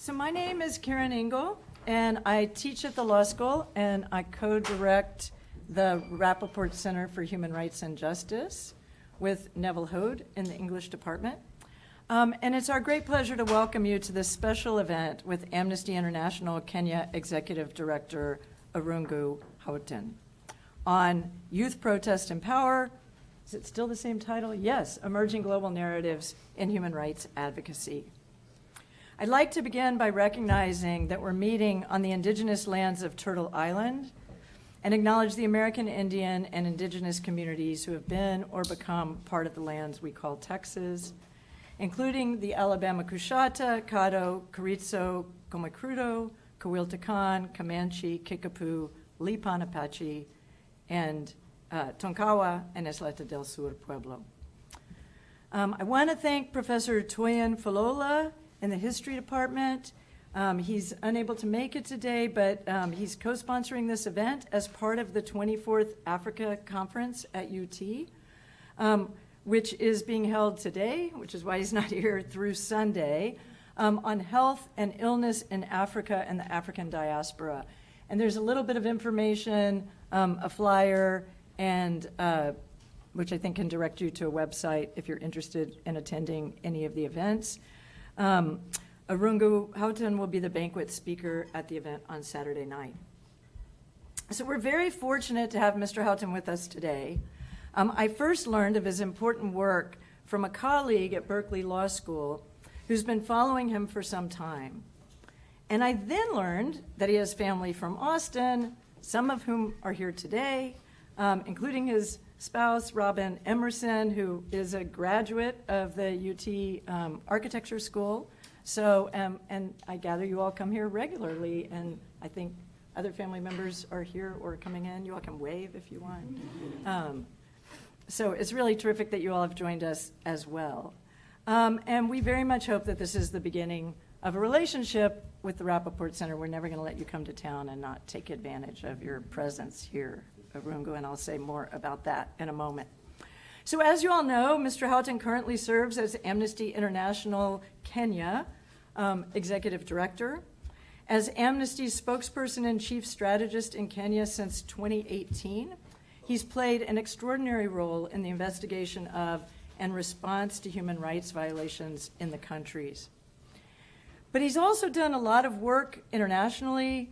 So my name is Karen Engel, and I teach at the law school, and I co-direct the Rappaport Center for Human Rights and Justice with Neville Hode in the English department. And it's our great pleasure to welcome you to this special event with Amnesty International Kenya Executive Director Irungu Houghton on Youth Protest and Power. Is it still the same title? Yes, Emerging Global Narratives in Human Rights Advocacy. I'd like to begin by recognizing that we're meeting on the indigenous lands of Turtle Island and acknowledge the American Indian and indigenous communities who have been or become part of the lands we call Texas, including the Alabama Coushatta, Caddo, Carrizo, Comecrudo, Coahuiltecan, Comanche, Kickapoo, Lipan Apache, and Tonkawa and Isleta del Sur Pueblo. I want to thank Professor Toyin Falola in the history department. He's unable to make it today, but he's co-sponsoring this event as part of the 24th Africa Conference at UT, which is being held today, which is why he's not here, through Sunday, on health and illness in Africa and the African diaspora. And there's a little bit of information, a flyer, and which I think can direct you to a website if you're interested in attending any of the events. Irungu Houghton will be the banquet speaker at the event on Saturday night. So we're very fortunate to have Mr. Houghton with us today. I first learned of his important work from a colleague at Berkeley Law School who's been following him for some time. And I then learned that he has family from Austin, some of whom are here today, including his spouse, Robin Emerson, who is a graduate of the UT Architecture School. So, and I gather you all come here regularly, and I think other family members are here or coming in. You all can wave if you want. So it's really terrific that you all have joined us as well. And we very much hope that this is the beginning of a relationship with the Rappaport Center. We're never going to let you come to town and not take advantage of your presence here, Irungu, and I'll say more about that in a moment. So as you all know, Mr. Houghton currently serves as Amnesty International Kenya Executive Director. As Amnesty's spokesperson and chief strategist in Kenya since 2018, he's played an extraordinary role in the investigation of and response to human rights violations in the countries. But he's also done a lot of work internationally,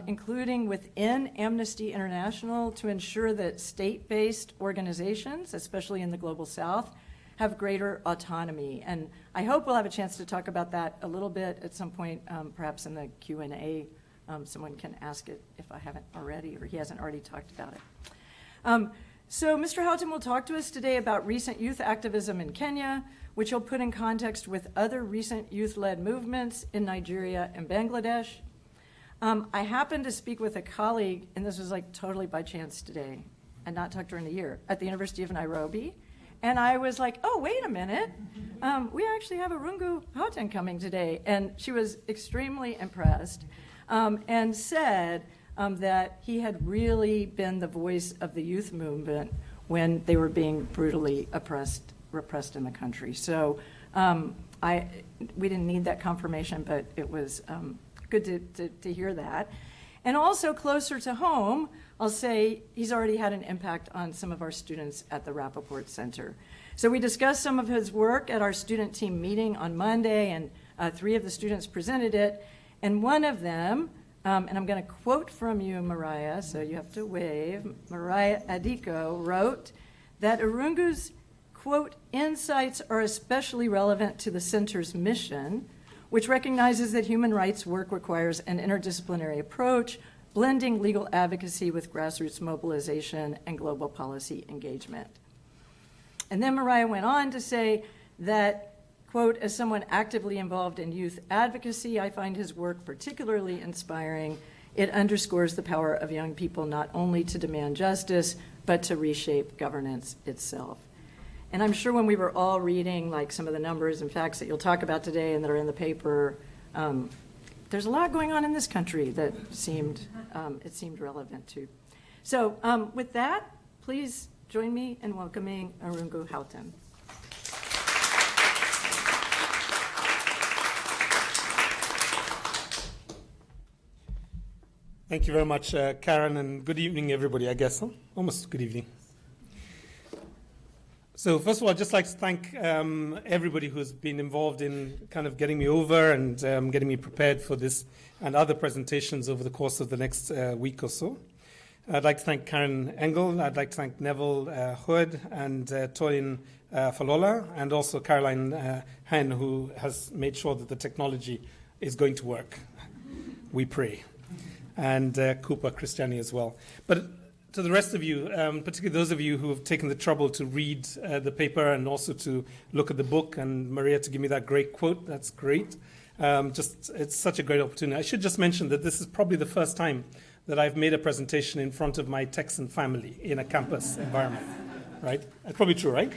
including within Amnesty International, to ensure that state-based organizations, especially in the Global South, have greater autonomy. And I hope we'll have a chance to talk about that a little bit at some point, perhaps in the Q&A. Someone can ask it if I haven't already, or he hasn't already talked about it. So Mr. Houghton will talk to us today about recent youth activism in Kenya, which he'll put in context with other recent youth-led movements in Nigeria and Bangladesh. I happened to speak with a colleague, and this was like totally by chance today, and not talked during the year, at the University of Nairobi. And I was like, oh, wait a minute. We actually have Irungu Houghton coming today. And she was extremely impressed and said that he had really been the voice of the youth movement when they were being brutally repressed in the country. So we didn't need that confirmation, but it was good to hear that. And also closer to home, I'll say he's already had an impact on some of our students at the Rappaport Center. So we discussed some of his work at our student team meeting on Monday, and 3 of the students presented it. And one of them, and I'm going to quote from you, Mariah, so you have to wave, Mariah Adiko wrote that Irungu's, quote, insights are especially relevant to the center's mission, which recognizes that human rights work requires an interdisciplinary approach, blending legal advocacy with grassroots mobilization and global policy engagement. And then Mariah went on to say that, quote, as someone actively involved in youth advocacy, I find his work particularly inspiring. It underscores the power of young people not only to demand justice, but to reshape governance itself. And I'm sure when we were all reading like some of the numbers and facts that you'll talk about today and that are in the paper, there's a lot going on in this country that it seemed relevant to. So with that, please join me in welcoming Irungu Houghton. Thank you very much, Karen, and good evening, everybody, I guess. Huh? Almost good evening. So first of all, I'd just like to thank everybody who's been involved in kind of getting me over and getting me prepared for this and other presentations over the course of the next week or so. I'd like to thank Karen Engel, I'd like to thank Neville Hood and Toyin Falola, and also Caroline Hen, who has made sure that the technology is going to work. We pray. And Cooper Christiani as well. But to the rest of you, particularly those of you who have taken the trouble to read the paper and also to look at the book, and Maria to give me that great quote, that's great. It's such a great opportunity. I should just mention that this is probably the first time that I've made a presentation in front of my Texan family in a campus environment, right? That's probably true, right?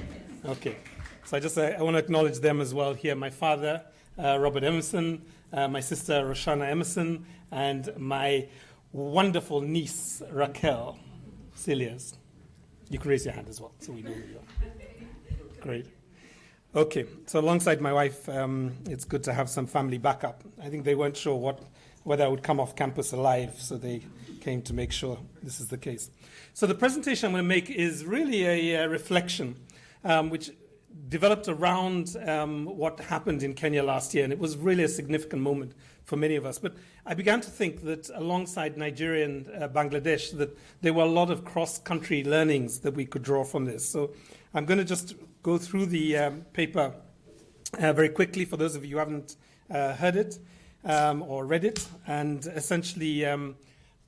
Okay. So I want to acknowledge them as well here. My father, Robert Emerson, my sister, Roshana Emerson, and my wonderful niece, Raquel Cilias. You can raise your hand as well, so we know who you are. Great. Okay, so alongside my wife, it's good to have some family backup. I think they weren't sure whether I would come off campus alive, so they came to make sure this is the case. So the presentation I'm going to make is really a reflection, which developed around what happened in Kenya last year, and it was really a significant moment for many of us. But I began to think that alongside Nigeria and Bangladesh, that there were a lot of cross-country learnings that we could draw from this. So I'm going to just go through the paper very quickly for those of you who haven't heard it or read it, and essentially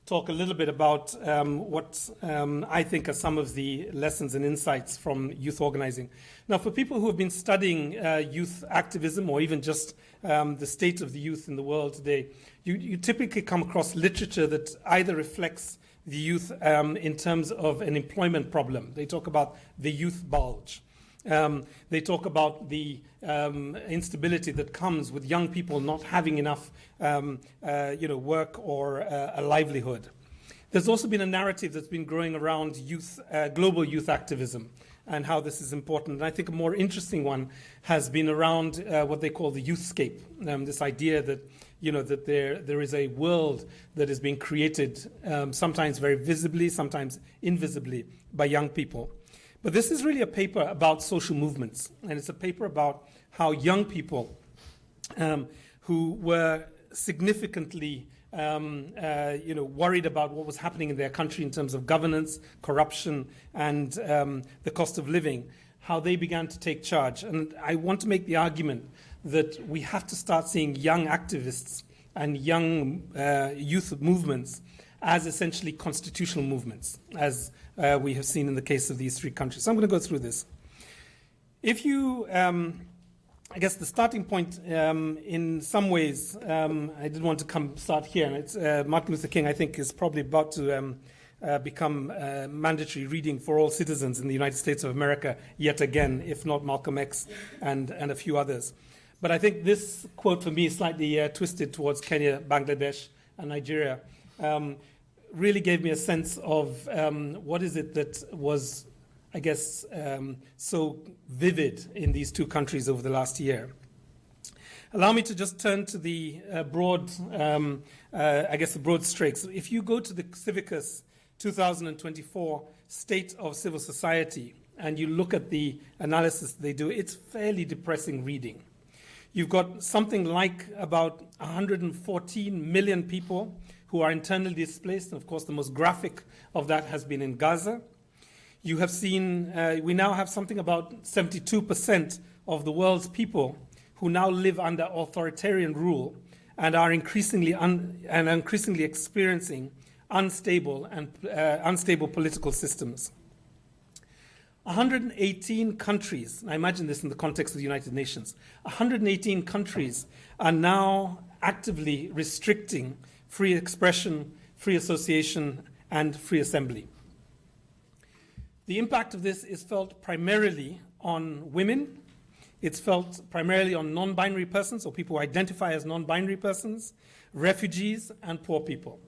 talk a little bit about what I think are some of the lessons and insights from youth organizing. Now, for people who have been studying youth activism or even just the state of the youth in the world today, you typically come across literature that either reflects the youth in terms of an employment problem. They talk about the youth bulge. They talk about the instability that comes with young people not having enough work or a livelihood. There's also been a narrative that's been growing around youth, global youth activism and how this is important. And I think a more interesting one has been around what they call the youthscape, this idea that that there is a world that is being created sometimes very visibly, sometimes invisibly by young people. But this is really a paper about social movements, and it's a paper about how young people who were significantly worried about what was happening in their country in terms of governance, corruption, and the cost of living, how they began to take charge. And I want to make the argument that we have to start seeing young activists and young youth movements as essentially constitutional movements, as we have seen in the case of these three countries. So I'm going to go through this. If you, I guess the starting point in some ways, I did want to start here, and it's Martin Luther King, I think, is probably about to become mandatory reading for all citizens in the United States of America yet again, if not Malcolm X and a few others. But I think this quote for me is slightly twisted towards Kenya, Bangladesh, and Nigeria. Really gave me a sense of what is it that was, I guess, so vivid in these two countries over the last year. Allow me to just turn to the broad strokes. If you go to the Civicus 2024 State of Civil Society and you look at the analysis they do, it's fairly depressing reading. You've got something like about 114 million people who are internally displaced, and of course the most graphic of that has been in Gaza. You have seen, we now have something about 72% of the world's people who now live under authoritarian rule and are increasingly experiencing unstable political systems. 118 countries, I imagine this in the context of the United Nations, 118 countries are now actively restricting free expression, free association, and free assembly. The impact of this is felt primarily on women. It's felt primarily on non-binary persons, or people who identify as non-binary persons, refugees, and poor people.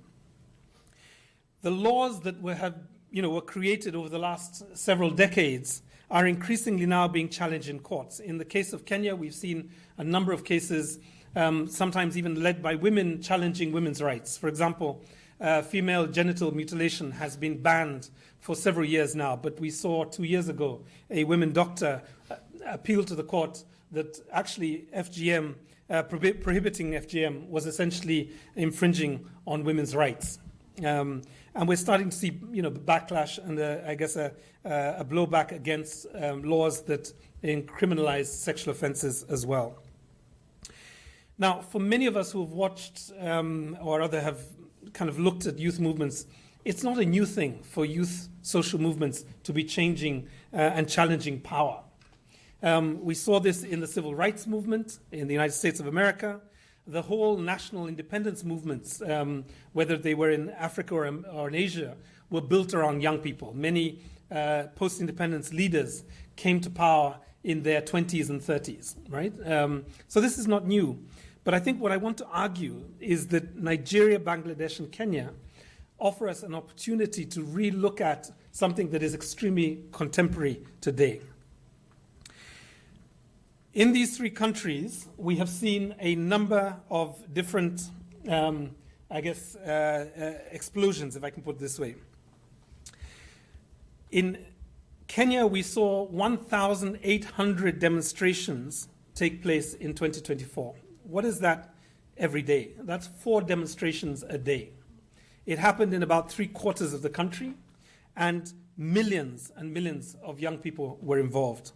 The laws that were created over the last several decades are increasingly now being challenged in courts. In the case of Kenya, we've seen a number of cases, sometimes even led by women, challenging women's rights. For example, female genital mutilation has been banned for several years now, but we saw 2 years ago a women doctor appeal to the court that actually FGM, prohibiting FGM was essentially infringing on women's rights. And we're starting to see, backlash and I guess a blowback against laws that criminalize sexual offenses as well. Now, for many of us who have watched or rather have kind of looked at youth movements, it's not a new thing for youth social movements to be changing and challenging power. We saw this in the civil rights movement in the United States of America. The whole national independence movements, whether they were in Africa or in Asia, were built around young people. Many post-independence leaders came to power in their 20s and 30s, right? So this is not new. But I think what I want to argue is that Nigeria, Bangladesh, and Kenya offer us an opportunity to re-look at something that is extremely contemporary today. In these three countries, we have seen a number of different, explosions, if I can put it this way. In Kenya, we saw 1,800 demonstrations take place in 2024. What is that every day? That's 4 demonstrations a day. It happened in about 3/4 of the country, and millions of young people were involved.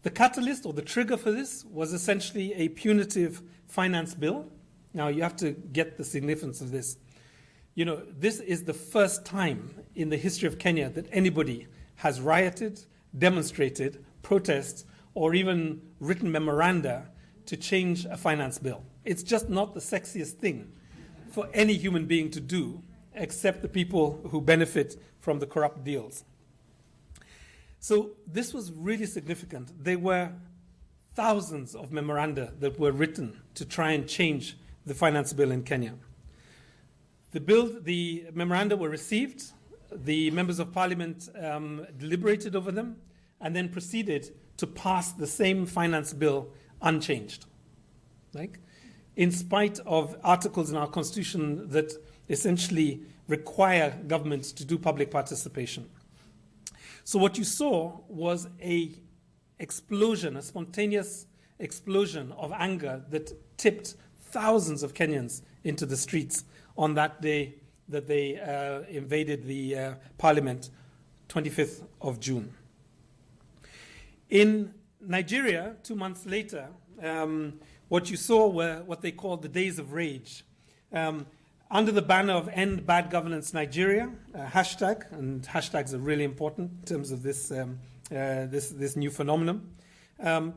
The catalyst or the trigger for this was essentially a punitive finance bill. Now, you have to get the significance of this. This is the first time in the history of Kenya that anybody has rioted, demonstrated, protested, or even written memoranda to change a finance bill. It's just not the sexiest thing for any human being to do, except the people who benefit from the corrupt deals. So this was really significant. There were thousands of memoranda that were written to try and change the finance bill in Kenya. The memoranda were received, the members of parliament deliberated over them, and then proceeded to pass the same finance bill unchanged. In spite of articles in our constitution that essentially require governments to do public participation. So what you saw was a spontaneous explosion of anger that tipped thousands of Kenyans into the streets on that day that they invaded the parliament, 25th of June. In Nigeria, 2 months later, what you saw were what they called the Days of Rage. Under the banner of End Bad Governance Nigeria, hashtag, and hashtags are really important in terms of this new phenomenon.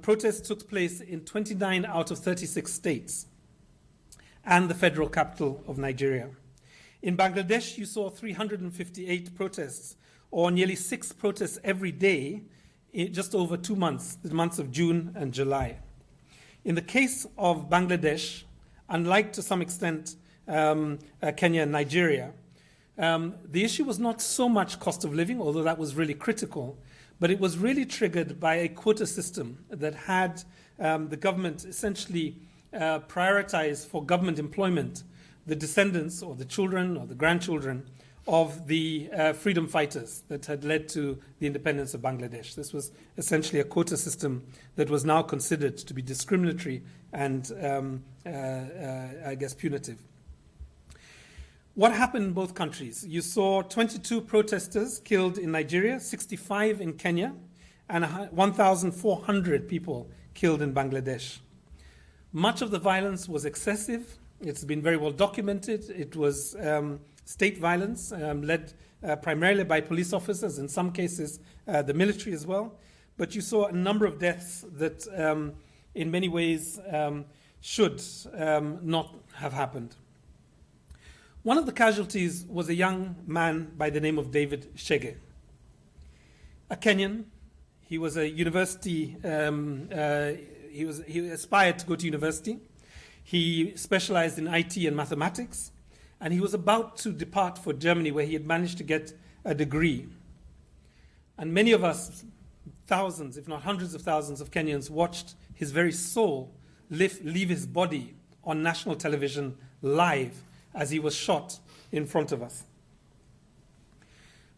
Protests took place in 29 out of 36 states and the federal capital of Nigeria. In Bangladesh, you saw 358 protests, or nearly 6 protests every day in just over 2 months, the months of June and July. In the case of Bangladesh, unlike to some extent Kenya and Nigeria, the issue was not so much cost of living, although that was really critical, but it was really triggered by a quota system that had the government essentially prioritize for government employment the descendants or the children or the grandchildren of the freedom fighters that had led to the independence of Bangladesh. This was essentially a quota system that was now considered to be discriminatory and, punitive. What happened in both countries? You saw 22 protesters killed in Nigeria, 65 in Kenya, and 1,400 people killed in Bangladesh. Much of the violence was excessive. It's been very well documented. It was state violence led primarily by police officers, in some cases the military as well. But you saw a number of deaths that in many ways should not have happened. One of the casualties was a young man by the name of David Shege, a Kenyan. He was a university, he aspired to go to university. He specialized in IT and mathematics, and he was about to depart for Germany, where he had managed to get a degree. And many of us, thousands, if not hundreds of thousands of Kenyans, watched his very soul leave his body on national television live as he was shot in front of us.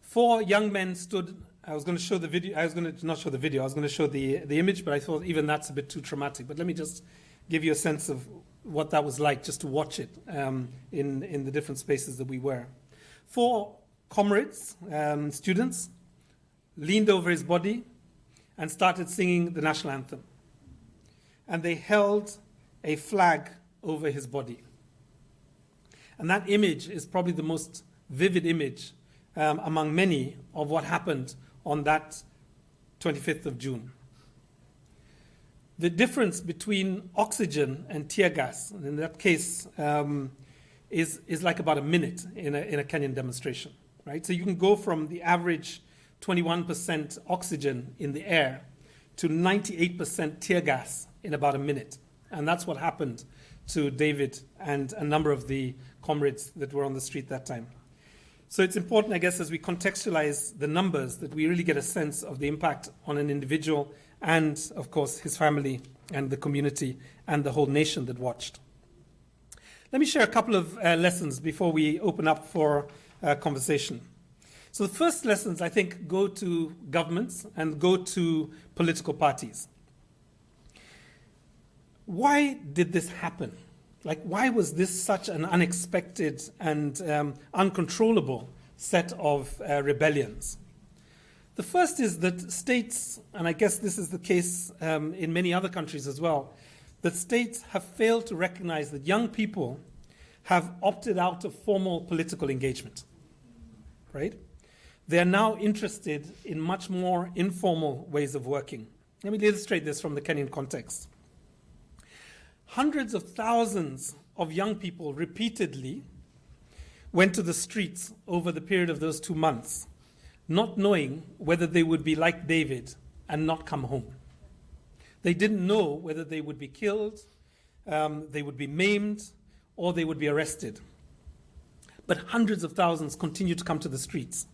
4 young men stood. I was going to show the video. I was going to not show the video. I was going to show the image, but I thought even that's a bit too traumatic. But let me just give you a sense of what that was like, just to watch it in the different spaces that we were. 4 comrades, students, leaned over his body and started singing the national anthem. And they held a flag over his body. And that image is probably the most vivid image among many of what happened on that 25th of June. The difference between oxygen and tear gas, and in that case, is like about a minute in a Kenyan demonstration, right? So you can go from the average 21% oxygen in the air to 98% tear gas in about a minute. And that's what happened to David and a number of the comrades that were on the street that time. So it's important, I guess, as we contextualize the numbers, that we really get a sense of the impact on an individual and, of course, his family and the community and the whole nation that watched. Let me share a couple of lessons before we open up for conversation. So the first lessons, I think, go to governments and go to political parties. Why did this happen? Like, why was this such an unexpected and uncontrollable set of rebellions? The first is that states, and I guess this is the case in many other countries as well, that states have failed to recognize that young people have opted out of formal political engagement, right? They are now interested in much more informal ways of working. Let me illustrate this from the Kenyan context. Hundreds of thousands of young people repeatedly went to the streets over the period of those 2 months, not knowing whether they would be like David and not come home. They didn't know whether they would be killed, they would be maimed, or they would be arrested. But hundreds of thousands continue to come to the streets.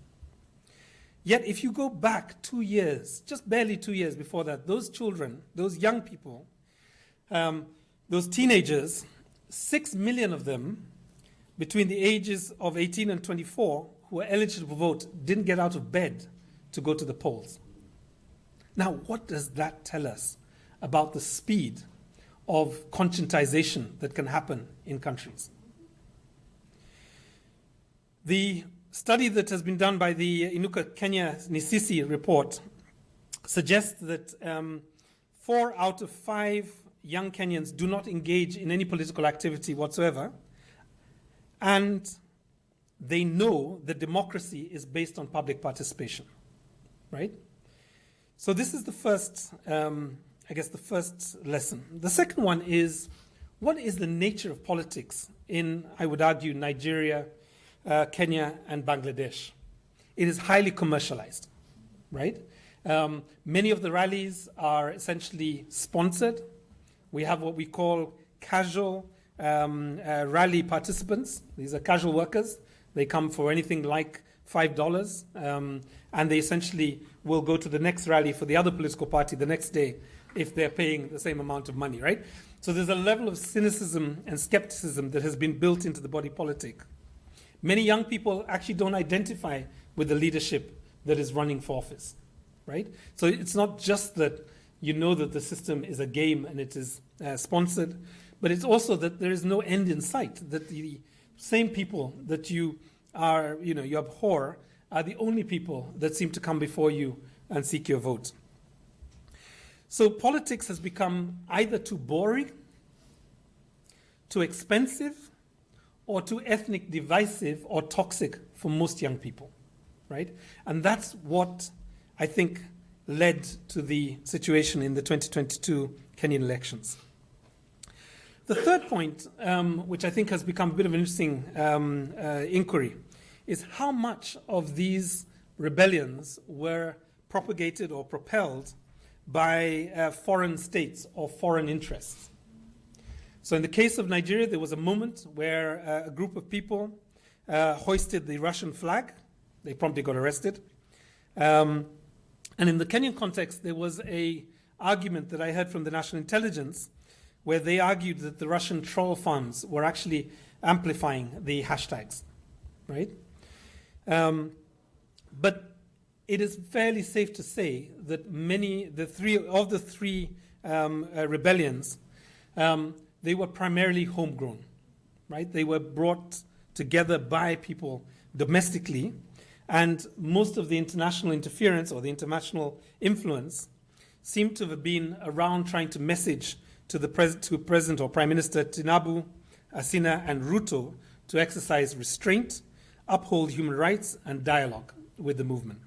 Yet if you go back 2 years, just barely 2 years before that, those children, those young people, those teenagers, 6 million of them between the ages of 18 and 24 who were eligible to vote didn't get out of bed to go to the polls. Now, what does that tell us about the speed of conscientization that can happen in countries? The study that has been done by the Inuka Kenya Nisisi report suggests that 4 out of 5 young Kenyans do not engage in any political activity whatsoever, and they know that democracy is based on public participation, right? So this is the first, I guess, the first lesson. The second one is, what is the nature of politics in, I would argue, Nigeria, Kenya, and Bangladesh? It is highly commercialized, right? Many of the rallies are essentially sponsored. We have what we call casual rally participants. These are casual workers. They come for anything like $5, and they essentially will go to the next rally for the other political party the next day if they're paying the same amount of money, right? So there's a level of cynicism and skepticism that has been built into the body politic. Many young people actually don't identify with the leadership that is running for office, right? So it's not just that you know that the system is a game and it is sponsored, but it's also that there is no end in sight, that the same people that you are, you abhor are the only people that seem to come before you and seek your vote. So politics has become either too boring, too expensive, or too ethnic divisive or toxic for most young people, right? And that's what I think led to the situation in the 2022 Kenyan elections. The third point, which I think has become a bit of an interesting inquiry, is how much of these rebellions were propagated or propelled by foreign states or foreign interests. So in the case of Nigeria, there was a moment where a group of people hoisted the Russian flag. They promptly got arrested. And in the Kenyan context, there was an argument that I heard from the national intelligence, where they argued that the Russian troll farms were actually amplifying the hashtags, right? But it is fairly safe to say that the three rebellions, they were primarily homegrown, right? They were brought together by people domestically, and most of the international interference or the international influence seemed to have been around trying to message to President or Prime Minister Tinubu, Asina, and Ruto to exercise restraint, uphold human rights, and dialogue with the movement.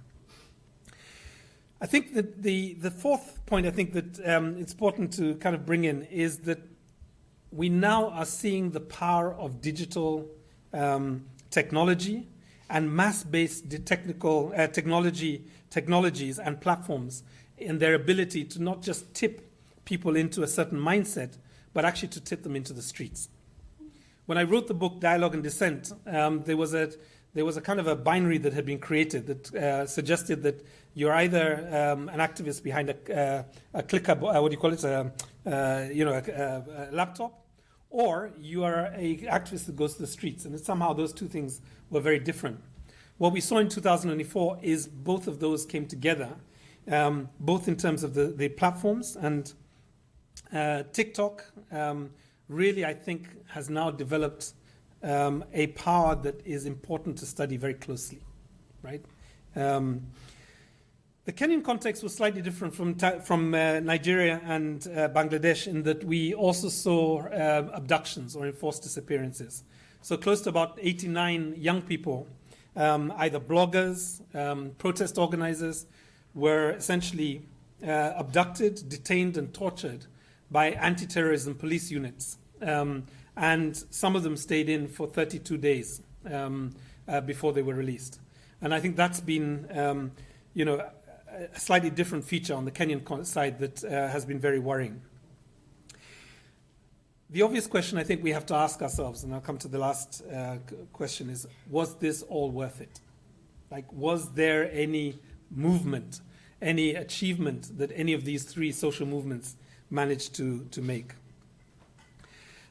I think that the fourth point I think that it's important to kind of bring in is that we now are seeing the power of digital technology and mass-based technologies and platforms in their ability to not just tip people into a certain mindset, but actually to tip them into the streets. When I wrote the book Dialogue and Dissent, there was a kind of a binary that had been created that suggested that you're either an activist behind a clicker, what do you call it, a laptop, or you are an activist that goes to the streets. And somehow those two things were very different. What we saw in 2004 is both of those came together, both in terms of the platforms, and TikTok really, I think, has now developed a power that is important to study very closely, right? The Kenyan context was slightly different from Nigeria and Bangladesh in that we also saw abductions or enforced disappearances. So close to about 89 young people, either bloggers, protest organizers, were essentially abducted, detained, and tortured by anti-terrorism police units. And some of them stayed in for 32 days before they were released. And I think that's been, a slightly different feature on the Kenyan side that has been very worrying. The obvious question I think we have to ask ourselves, and I'll come to the last question, is, was this all worth it? Like, was there any movement, any achievement that any of these three social movements managed to make?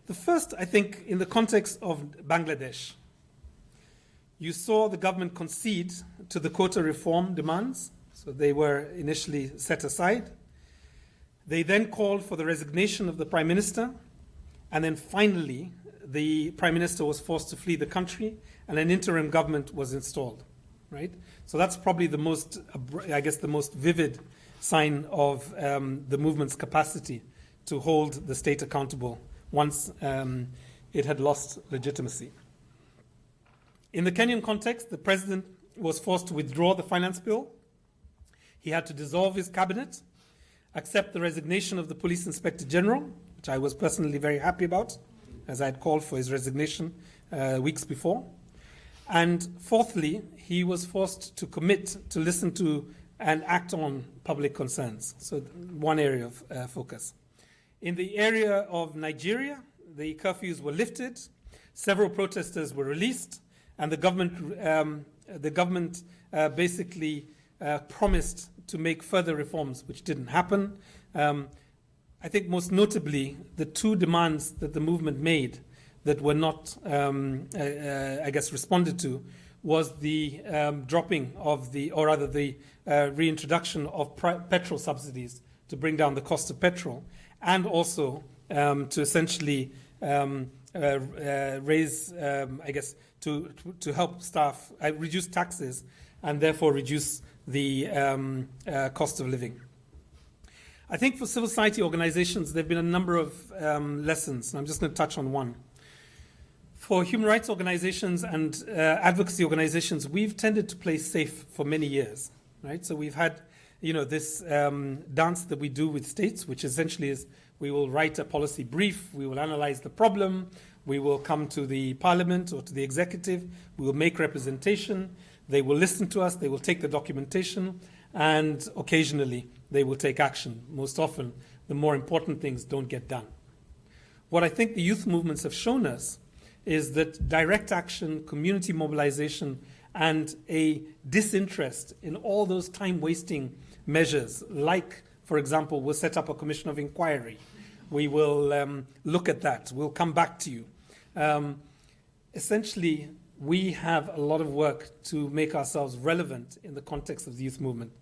The first, I think, in the context of Bangladesh, you saw the government concede to the quota reform demands, so they were initially set aside. They then called for the resignation of the Prime Minister, and then finally, the Prime Minister was forced to flee the country, and an interim government was installed, right? So that's probably the most vivid sign of the movement's capacity to hold the state accountable once it had lost legitimacy. In the Kenyan context, the president was forced to withdraw the finance bill. He had to dissolve his cabinet, accept the resignation of the police inspector general, which I was personally very happy about, as I had called for his resignation weeks before. And fourthly, he was forced to commit to listen to and act on public concerns. So one area of focus. In the area of Nigeria, the curfews were lifted, several protesters were released, and the government basically promised to make further reforms, which didn't happen. I think most notably, the two demands that the movement made that were not, responded to, was the dropping of the reintroduction of petrol subsidies to bring down the cost of petrol, and also to essentially raise, to help staff reduce taxes and therefore reduce the cost of living. I think for civil society organizations, there have been a number of lessons, and I'm just going to touch on one. For human rights organizations and advocacy organizations, we've tended to play safe for many years, right? So we've had, this dance that we do with states, which essentially is we will write a policy brief, we will analyze the problem, we will come to the parliament or to the executive, we will make representation, they will listen to us, they will take the documentation, and occasionally they will take action. Most often, the more important things don't get done. What I think the youth movements have shown us is that direct action, community mobilization, and a disinterest in all those time-wasting measures, like, for example, we'll set up a commission of inquiry, we will look at that. We'll come back to you. Essentially, we have a lot of work to make ourselves relevant in the context of the youth movement.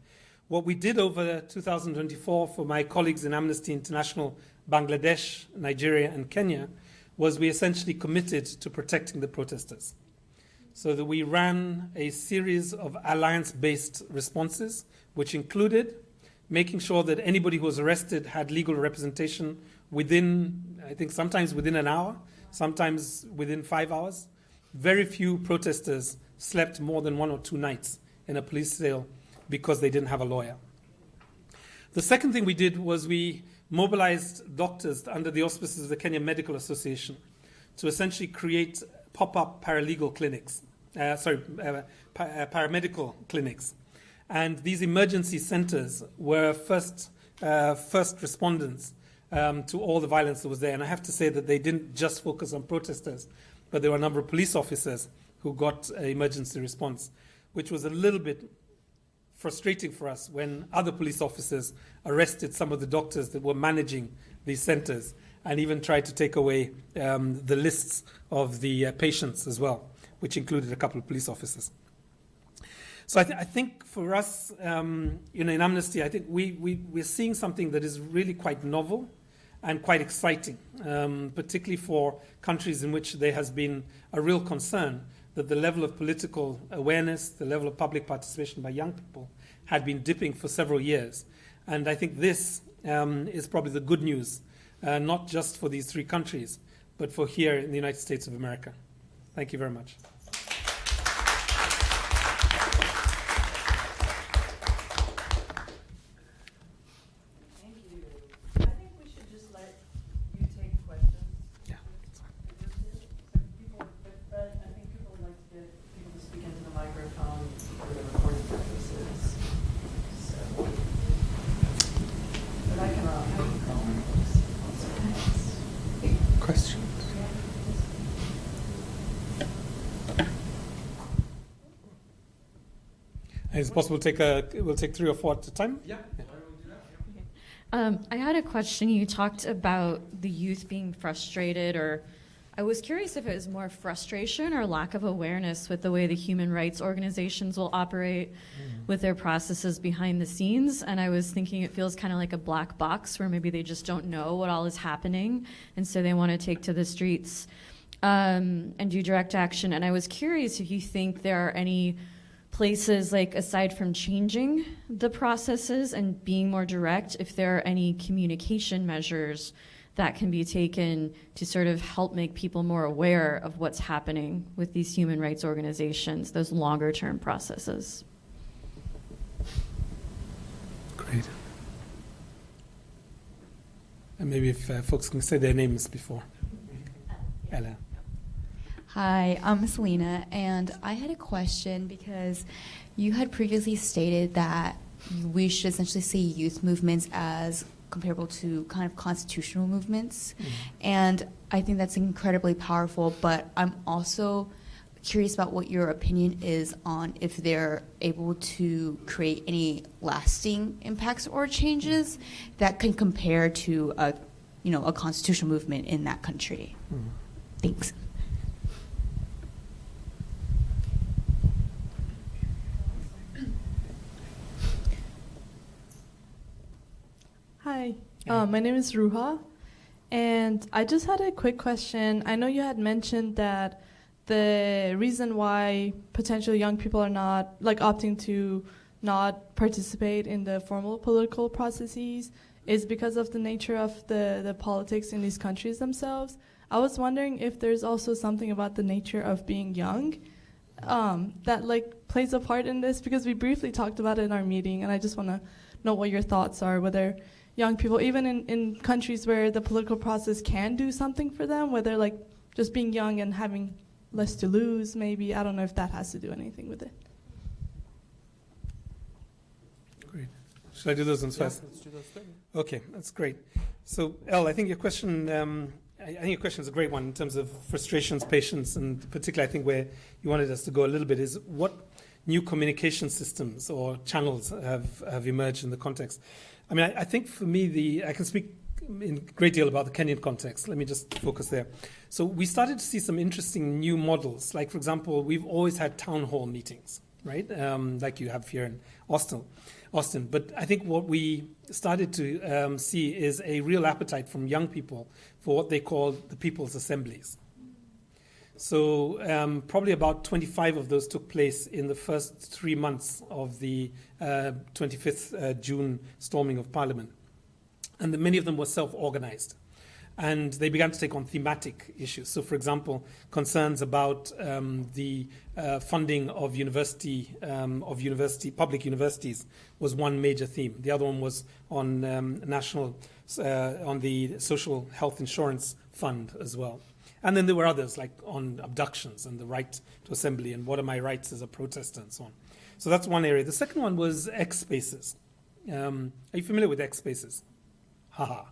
What we did over 2024 for my colleagues in Amnesty International, Bangladesh, Nigeria, and Kenya was we essentially committed to protecting the protesters. So that we ran a series of alliance-based responses, which included making sure that anybody who was arrested had legal representation within, I think sometimes within an hour, sometimes within 5 hours. Very few protesters slept more than 1 or 2 nights in a police cell because they didn't have a lawyer. The second thing we did was we mobilized doctors under the auspices of the Kenya Medical Association to essentially create pop-up paramedical clinics. And these emergency centers were first respondents to all the violence that was there. And I have to say that they didn't just focus on protesters, but there were a number of police officers who got emergency response, which was a little bit frustrating for us when other police officers arrested some of the doctors that were managing these centers and even tried to take away the lists of the patients as well, which included a couple of police officers. So I think for us, in Amnesty, I think we're seeing something that is really quite novel and quite exciting, particularly for countries in which there has been a real concern that the level of political awareness, the level of public participation by young people had been dipping for several years. And I think this is probably the good news, not just for these 3 countries, but for here in the United States of America. Thank you very much. Thank you. I think we should just let you take questions. Yeah. But I think people would like to get people to speak into the microphone for the recording purposes. So, but I can call Questions? Is it possible to we'll take 3 or 4 at a time? Yeah. I had a question. You talked about the youth being frustrated, or I was curious if it was more frustration or lack of awareness with the way the human rights organizations will operate with their processes behind the scenes. And I was thinking it feels kind of like a black box where maybe they just don't know what all is happening, and so they want to take to the streets and do direct action. And I was curious if you think there are any places, like aside from changing the processes and being more direct, if there are any communication measures that can be taken to sort of help make people more aware of what's happening with these human rights organizations, those longer term processes. Great. And maybe if folks can say their names before. Ella. Hi, I'm Selena, and I had a question because you had previously stated that we should essentially see youth movements as comparable to kind of constitutional movements, and I think that's incredibly powerful, but I'm also curious about what your opinion is on if they're able to create any lasting impacts or changes that can compare to a constitutional movement in that country. Thanks. Hi, my name is Ruha, and I just had a quick question. I know you had mentioned that the reason why potential young people are not opting to not participate in the formal political processes is because of the nature of the politics in these countries themselves. I was wondering if there's also something about the nature of being young that plays a part in this, because we briefly talked about it in our meeting, and I just want to know what your thoughts are, whether young people, even in countries where the political process can do something for them, whether just being young and having less to lose, maybe. I don't know if that has to do anything with it. Great. Should I do those ones first? Let's do those things. Okay, that's great. So, Elle, I think your question is a great one in terms of frustrations, patience, and particularly I think where you wanted us to go a little bit is what new communication systems or channels have emerged in the context. I mean, I think for me, I can speak in a great deal about the Kenyan context. Let me just focus there. So we started to see some interesting new models. Like, for example, we've always had town hall meetings, right? Like you have here in Austin. But I think what we started to see is a real appetite from young people for what they call the people's assemblies. So probably about 25 of those took place in the first 3 months of the 25th June storming of Parliament. And many of them were self-organized. And they began to take on thematic issues. So, for example, concerns about the funding of public universities was one major theme. The other one was on on the social health insurance fund as well. And then there were others, like on abductions and the right to assembly and what are my rights as a protester and so on. So that's one area. The second one was X Spaces. Are you familiar with X Spaces? Haha.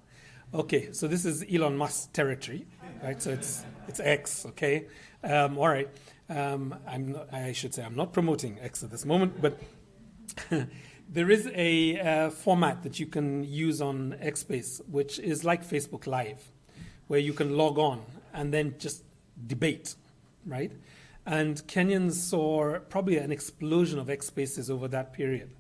Okay, so this is Elon Musk territory, right? So it's X, okay? All right. I should say I'm not promoting X at this moment, but there is a format that you can use on Xspace, which is like Facebook Live, where you can log on and then just debate, right? And Kenyans saw probably an explosion of X Spaces over that period.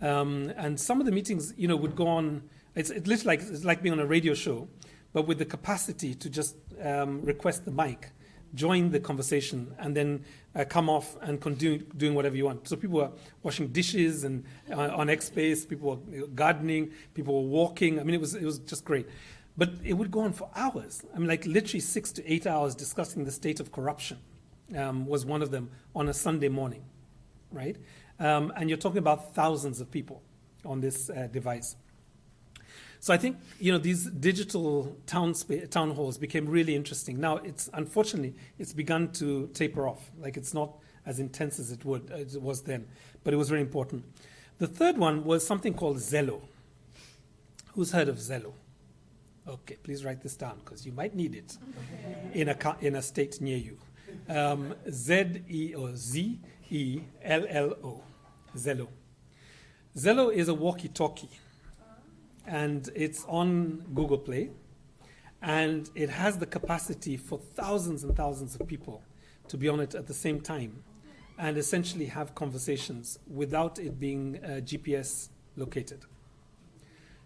And some of the meetings, would go on. It's literally like being on a radio show, but with the capacity to just request the mic, join the conversation, and then come off and doing whatever you want. So people were washing dishes and on X Space, people were gardening, people were walking. I mean, it was just great. But it would go on for hours. I mean, like literally 6 to 8 hours discussing the state of corruption was one of them on a Sunday morning, right? And you're talking about thousands of people on this device. So I think, these digital town halls became really interesting. Now, unfortunately, it's begun to taper off. Like, it's not as intense as it was then, but it was very important. The third one was something called Zello. Who's heard of Zello? Okay, please write this down because you might need it in a state near you. Z-E-L-L-O. Zello. Zello is a walkie-talkie. And it's on Google Play, and it has the capacity for thousands and thousands of people to be on it at the same time and essentially have conversations without it being GPS located.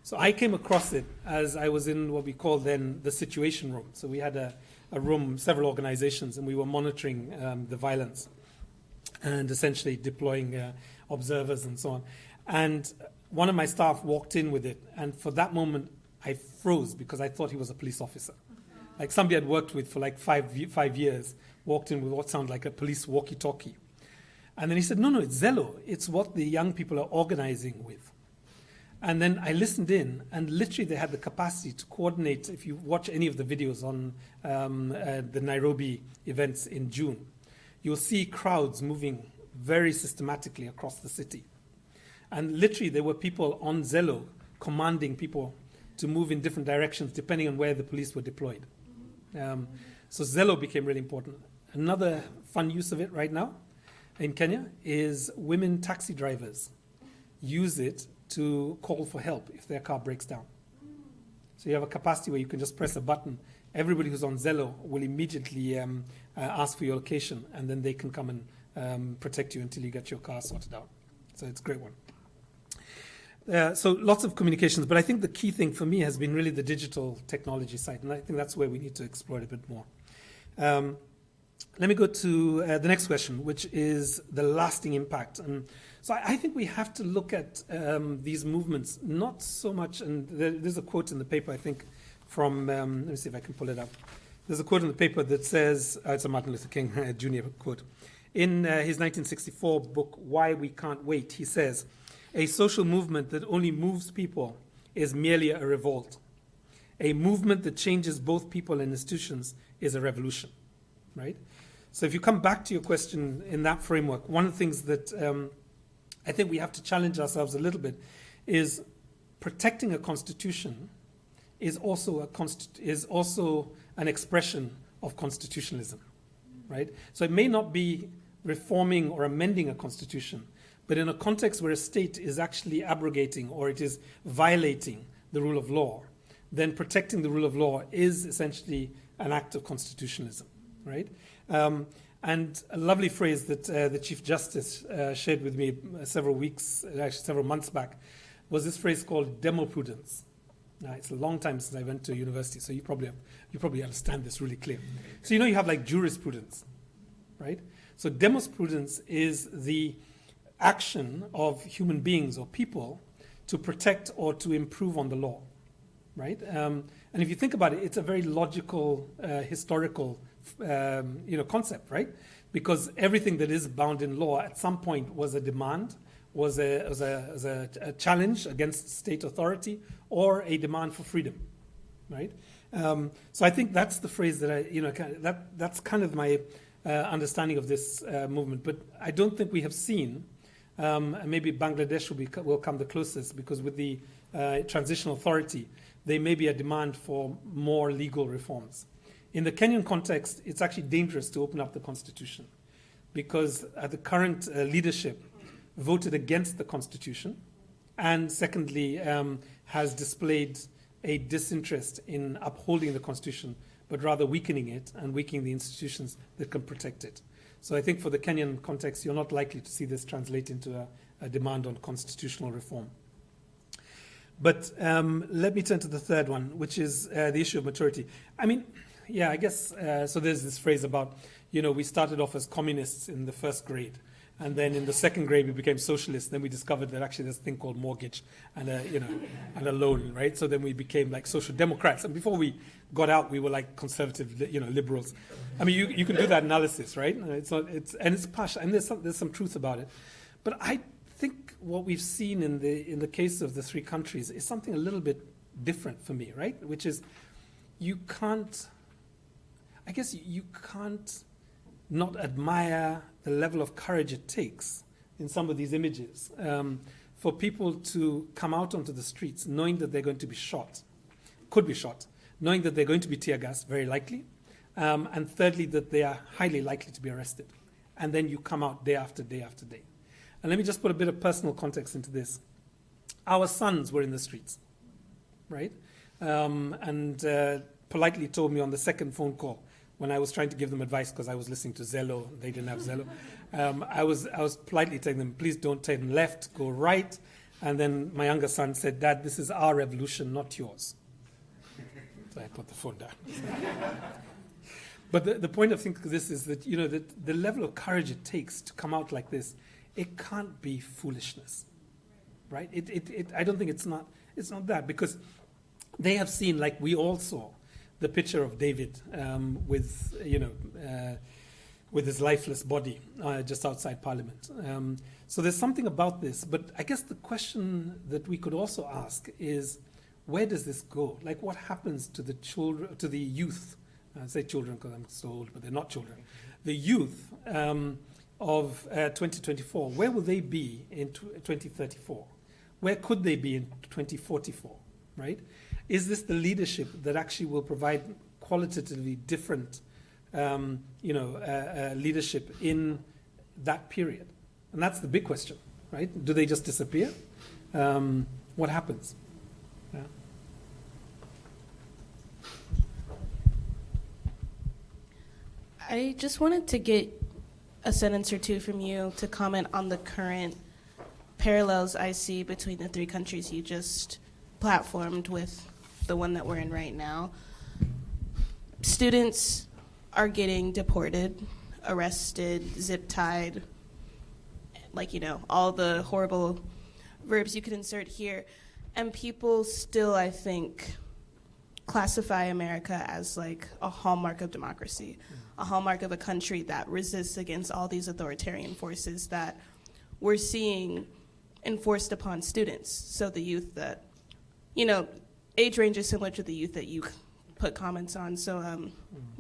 So I came across it as I was in what we called then the situation room. So we had a room, several organizations, and we were monitoring the violence and essentially deploying observers and so on. And one of my staff walked in with it, and for that moment, I froze because I thought he was a police officer. Like somebody I'd worked with for like five years, walked in with what sounded like a police walkie-talkie. And then he said, no, it's Zello. It's what the young people are organizing with. And then I listened in, and literally they had the capacity to coordinate. If you watch any of the videos on the Nairobi events in June, you'll see crowds moving very systematically across the city. And literally, there were people on Zello commanding people to move in different directions depending on where the police were deployed. So Zello became really important. Another fun use of it right now in Kenya is women taxi drivers use it to call for help if their car breaks down. So you have a capacity where you can just press a button. Everybody who's on Zello will immediately ask for your location, and then they can come and protect you until you get your car sorted out. So it's a great one. So lots of communications, but I think the key thing for me has been really the digital technology side, and I think that's where we need to explore it a bit more. Let me go to the next question, which is the lasting impact. And so I think we have to look at these movements, not so much, and there's a quote in the paper, I think, from, let me see if I can pull it up. There's a quote in the paper that says, it's a Martin Luther King Jr. quote. In his 1964 book, Why We Can't Wait, he says, "A social movement that only moves people is merely a revolt. A movement that changes both people and institutions is a revolution," right? So if you come back to your question in that framework, one of the things that I think we have to challenge ourselves a little bit is protecting a constitution is also an expression of constitutionalism, right? So it may not be reforming or amending a constitution, but in a context where a state is actually abrogating or it is violating the rule of law, then protecting the rule of law is essentially an act of constitutionalism, right? And a lovely phrase that the Chief Justice shared with me several months back, was this phrase called demoprudence. Now, it's a long time since I went to university, so you probably understand this really clear. So you have like jurisprudence, right? So demosprudence is the action of human beings or people to protect or to improve on the law, right? And if you think about it, it's a very logical, historical, concept, right? Because everything that is bound in law at some point was a demand, was a challenge against state authority, or a demand for freedom, right? So I think that's the phrase that that's kind of my understanding of this movement. But I don't think we have seen. And maybe Bangladesh will come the closest, because with the transitional authority, there may be a demand for more legal reforms. In the Kenyan context, it's actually dangerous to open up the constitution, because the current leadership voted against the constitution, and secondly, has displayed a disinterest in upholding the constitution, but rather weakening it and weakening the institutions that can protect it. So I think for the Kenyan context, you're not likely to see this translate into a demand on constitutional reform. But let me turn to the third one, which is the issue of maturity. I mean, yeah, I guess, so there's this phrase about, we started off as communists in the first grade, and then in the second grade we became socialists. Then we discovered that actually there's a thing called mortgage and and a loan, right? So then we became like social democrats. And before we got out, we were like conservative, liberals. I mean, you can do that analysis, right? It's partial, and there's some truth about it. But I think what we've seen in the case of the three countries is something a little bit different for me, right? Which is you can't not admire the level of courage it takes in some of these images for people to come out onto the streets knowing that they're going to be shot, could be shot, knowing that they're going to be tear gassed, very likely, and thirdly, that they are highly likely to be arrested. And then you come out day after day after day. And let me just put a bit of personal context into this. Our sons were in the streets, right? And politely told me on the second phone call, when I was trying to give them advice because I was listening to Zello, they didn't have Zello. I was politely telling them, please don't turn left, go right. And then my younger son said, Dad, this is our revolution, not yours. So I put the phone down. But the point of thinking this is that, that the level of courage it takes to come out like this, it can't be foolishness, right? I don't think it's not that, because they have seen, like we all saw, the picture of David with his lifeless body just outside Parliament. So there's something about this. But I guess the question that we could also ask is, where does this go? Like, what happens to the children, to the youth? I say children because I'm so old, but they're not children. The youth of 2024, where will they be in 2034? Where could they be in 2044, right? Is this the leadership that actually will provide qualitatively different, leadership in that period? And that's the big question, right? Do they just disappear? What happens? Yeah. I just wanted to get a sentence or two from you to comment on the current parallels I see between the three countries you just platformed with the one that we're in right now. Students are getting deported, arrested, zip-tied, all the horrible verbs you could insert here. And people still, I think, classify America as like a hallmark of democracy, a hallmark of a country that resists against all these authoritarian forces that we're seeing enforced upon students. So the youth that, age range is similar to the youth that you put comments on. So,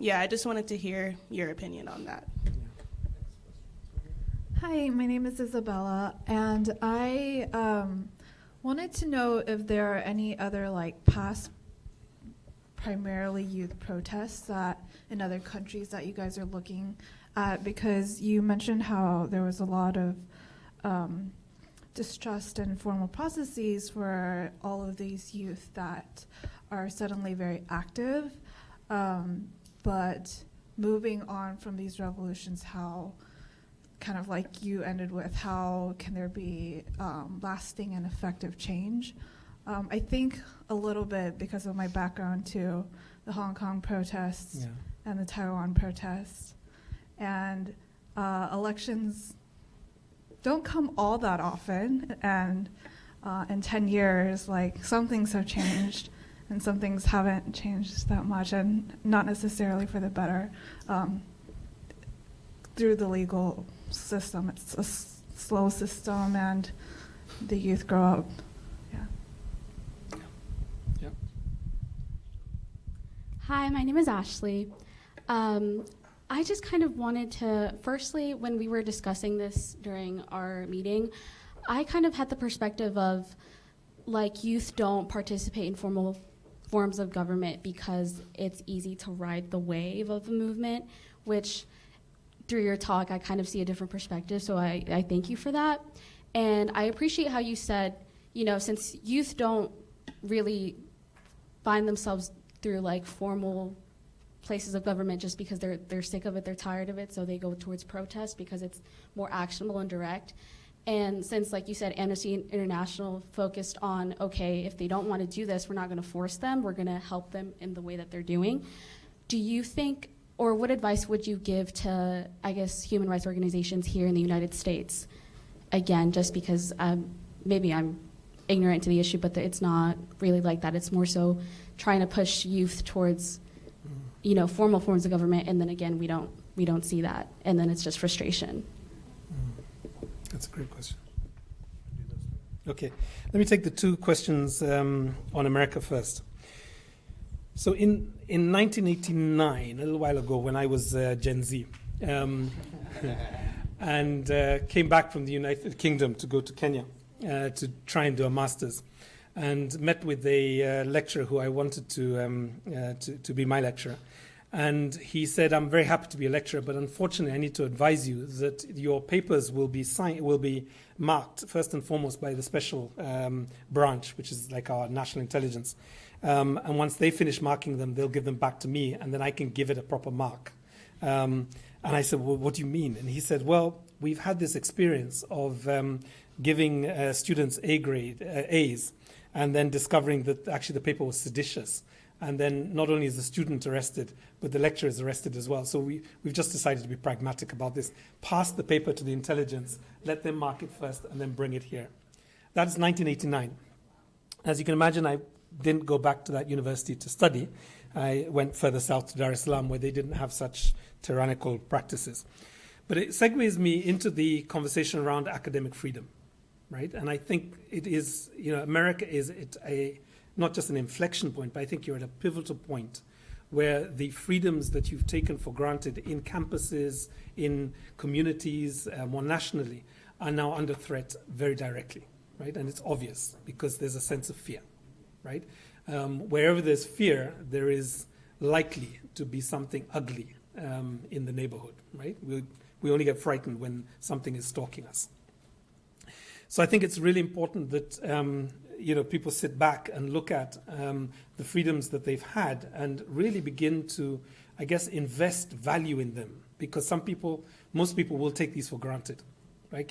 I just wanted to hear your opinion on that. Hi, my name is Isabella, and I wanted to know if there are any other past primarily youth protests that in other countries that you guys are looking at, because you mentioned how there was a lot of distrust and formal processes for all of these youth that are suddenly very active. But moving on from these revolutions, how, kind of like you ended with, how can there be lasting and effective change? I think a little bit because of my background to the Hong Kong protests and the Taiwan protests. And elections don't come all that often. And in 10 years, like, some things have changed and some things haven't changed that much, and not necessarily for the better. Through the legal system, it's a slow system, and the youth grow up. Hi, my name is Ashley. I just kind of wanted to, firstly, when we were discussing this during our meeting, I kind of had the perspective of, like, youth don't participate in formal forms of government because it's easy to ride the wave of the movement, which through your talk, I kind of see a different perspective, so I thank you for that. And I appreciate how you said, since youth don't really find themselves through like formal places of government just because they're sick of it, they're tired of it, so they go towards protest because it's more actionable and direct. And since, like you said, Amnesty International focused on, okay, if they don't want to do this, we're not going to force them, we're going to help them in the way that they're doing. Do you think, or what advice would you give to, I guess, human rights organizations here in the United States? Again, just because maybe I'm ignorant to the issue, but it's not really like that. It's more so trying to push youth towards, formal forms of government, and then again, we don't see that, and then it's just frustration. That's a great question. Okay, let me take the two questions on America first. So in 1989, a little while ago, when I was Gen Z, and came back from the United Kingdom to go to Kenya to try and do a master's, and met with a lecturer who I wanted to be my lecturer. And he said, I'm very happy to be a lecturer, but unfortunately I need to advise you that your papers will be marked first and foremost by the special branch, which is like our national intelligence. And once they finish marking them, they'll give them back to me, and then I can give it a proper mark. And I said, well, what do you mean? And he said, well, we've had this experience of giving students A's, and then discovering that actually the paper was seditious. And then not only is the student arrested, but the lecturer is arrested as well. So we've just decided to be pragmatic about this. Pass the paper to the intelligence, let them mark it first, and then bring it here. That's 1989. As you can imagine, I didn't go back to that university to study. I went further south to Dar es Salaam, where they didn't have such tyrannical practices. But it segues me into the conversation around academic freedom, right? And I think it is, America is not just an inflection point, but I think you're at a pivotal point where the freedoms that you've taken for granted in campuses, in communities, more nationally, are now under threat very directly, right? And it's obvious because there's a sense of fear, right? Wherever there's fear, there is likely to be something ugly in the neighborhood, right? We only get frightened when something is stalking us. So I think it's really important that people sit back and look at the freedoms that they've had and really begin to, I guess, invest value in them, because most people will take these for granted. Right?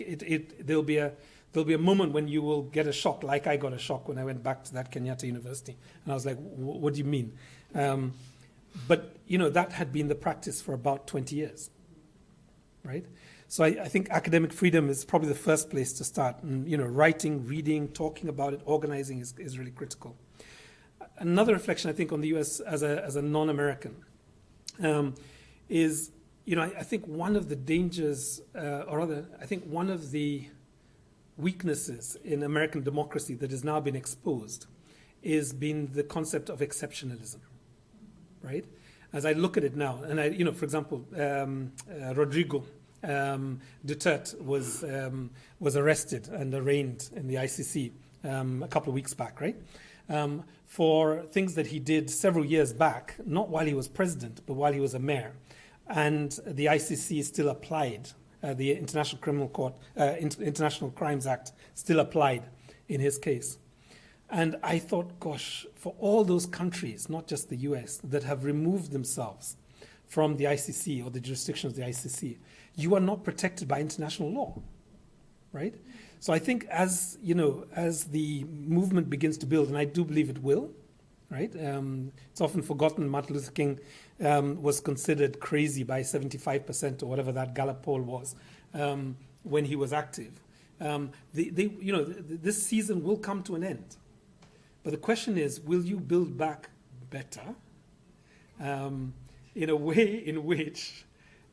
There'll be a moment when you will get a shock, like I got a shock when I went back to that Kenyatta University, and I was like, "What do you mean?" But that had been the practice for about 20 years, right? So I think academic freedom is probably the first place to start. And, writing, reading, talking about it, organizing is really critical. Another reflection, I think, on the U.S. as a non-American is, I think one of the dangers, I think one of the weaknesses in American democracy that has now been exposed is been the concept of exceptionalism, right? As I look at it now, and for example, Rodrigo Duterte was arrested and arraigned in the ICC a couple of weeks back, right? For things that he did several years back, not while he was president, but while he was a mayor. And the ICC still applied, the International Crimes Act still applied in his case. And I thought, gosh, for all those countries, not just the US, that have removed themselves from the ICC or the jurisdiction of the ICC, you are not protected by international law, right? So I think as the movement begins to build, and I do believe it will, right? It's often forgotten Martin Luther King was considered crazy by 75% or whatever that Gallup poll was when he was active. This season will come to an end. But the question is, will you build back better in a way in which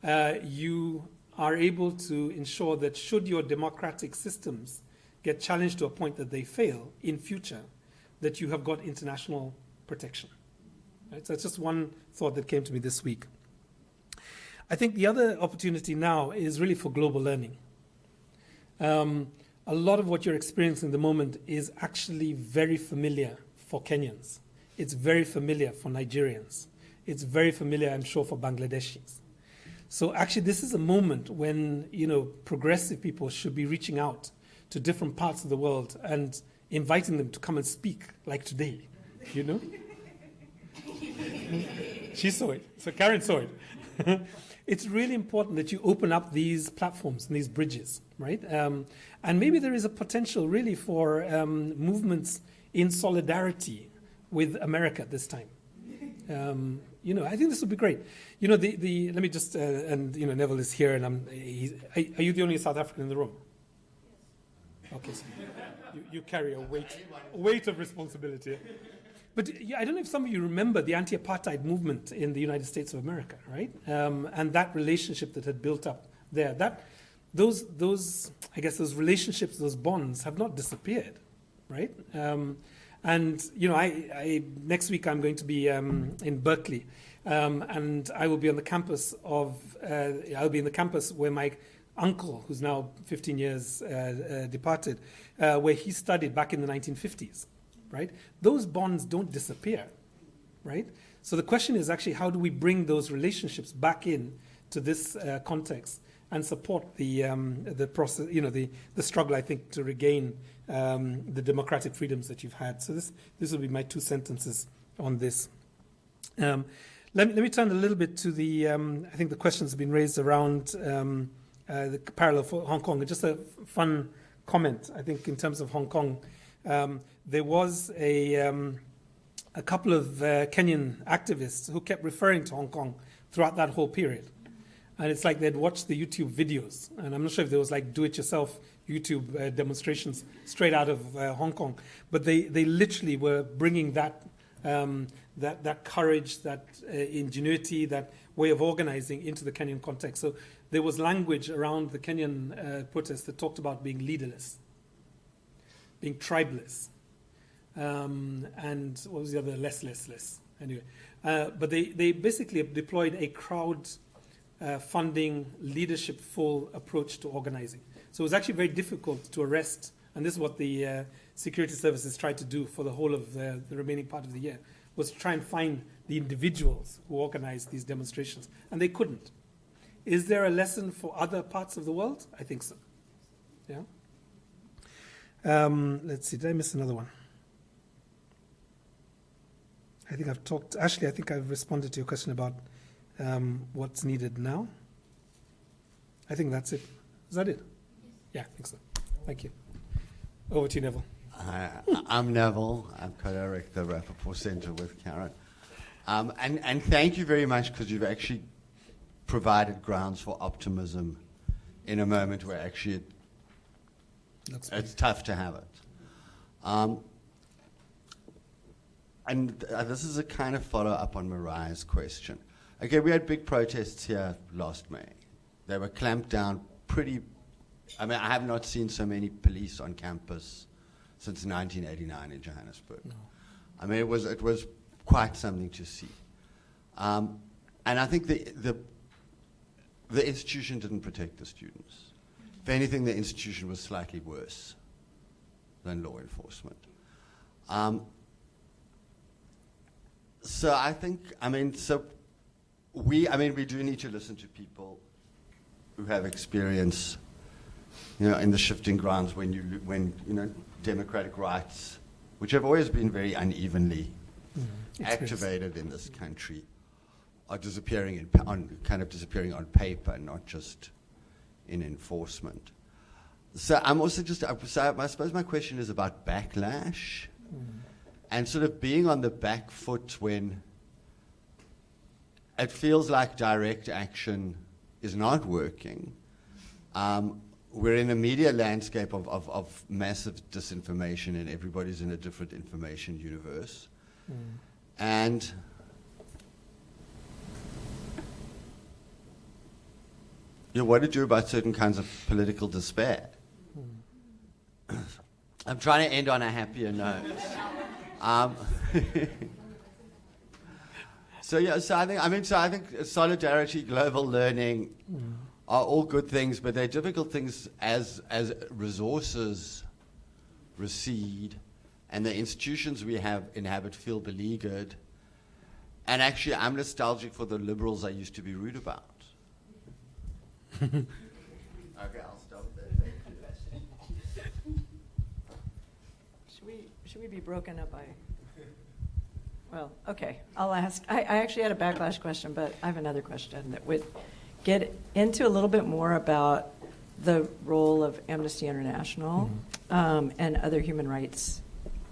you are able to ensure that should your democratic systems get challenged to a point that they fail in future, that you have got international protection? Right? So it's just one thought that came to me this week. I think the other opportunity now is really for global learning. A lot of what you're experiencing at the moment is actually very familiar for Kenyans. It's very familiar for Nigerians. It's very familiar, I'm sure, for Bangladeshis. So actually, this is a moment when, progressive people should be reaching out to different parts of the world and inviting them to come and speak, like today, She saw it. So Karen saw it. It's really important that you open up these platforms and these bridges, right? And maybe there is a potential really for movements in solidarity with America this time. I think this would be great. Let me just, Neville is here, and are you the only South African in the room? Okay, so you carry a weight of responsibility. But I don't know if some of you remember the anti-apartheid movement in the United States of America, right? And that relationship that had built up there. Those relationships, those bonds have not disappeared, right? Next week I'm going to be in Berkeley, and I will be on the campus where my uncle, who's now 15 years departed, where he studied back in the 1950s. Right? Those bonds don't disappear, right? So the question is actually, how do we bring those relationships back in to this context and support the process, the struggle, I think, to regain the democratic freedoms that you've had. So this will be my 2 sentences on this. Let me turn a little bit to the, I think the questions have been raised around the parallel for Hong Kong. And just a fun comment, I think, in terms of Hong Kong. There was a couple of Kenyan activists who kept referring to Hong Kong throughout that whole period. And it's like they'd watched the YouTube videos. And I'm not sure if there was like do-it-yourself YouTube demonstrations straight out of Hong Kong. But they literally were bringing that courage, that ingenuity, that way of organizing into the Kenyan context. So there was language around the Kenyan protests that talked about being leaderless, being tribeless, and what was the other? Less. Anyway, but they basically deployed a crowd funding, leadership-full approach to organizing. So it was actually very difficult to arrest, and this is what the security services tried to do for the whole of the remaining part of the year, was to try and find the individuals who organized these demonstrations, and they couldn't. Is there a lesson for other parts of the world? I think so. Yeah. Let's see, did I miss another one? I think I've talked, Ashley, I think I've responded to your question about what's needed now. I think that's it. Is that it? Yeah, I think so. Thank you. Over to you, Neville. I'm Neville. I'm co-director of the Rappaport Center with Karen. And thank you very much, because you've actually provided grounds for optimism in a moment where actually it's tough to have it. And this is a kind of follow-up on Mariah's question. Okay, we had big protests here last May. They were clamped down I have not seen so many police on campus since 1989 in Johannesburg. No. I mean, it was quite something to see. And I think the institution didn't protect the students. If anything, the institution was slightly worse than law enforcement. So I think, we do need to listen to people who have experience, in the shifting grounds when democratic rights which have always been very unevenly Expressed. activated in this country, are disappearing disappearing on paper, not just in enforcement. So I'm also just, so I suppose my question is about backlash and sort of being on the back foot when it feels like direct action is not working. We're in a media landscape of massive disinformation, and everybody's in a different information universe. And what to do about certain kinds of political despair? I'm trying to end on a happier note. So I think solidarity, global learning are all good things, but they're difficult things as resources recede and the institutions we inhabit feel beleaguered. And actually, I'm nostalgic for the liberals I used to be rude about. Okay, I'll stop there. Should we be broken up by? Well, okay, I'll ask. I actually had a backlash question, but I have another question that would get into a little bit more about the role of Amnesty International and other human rights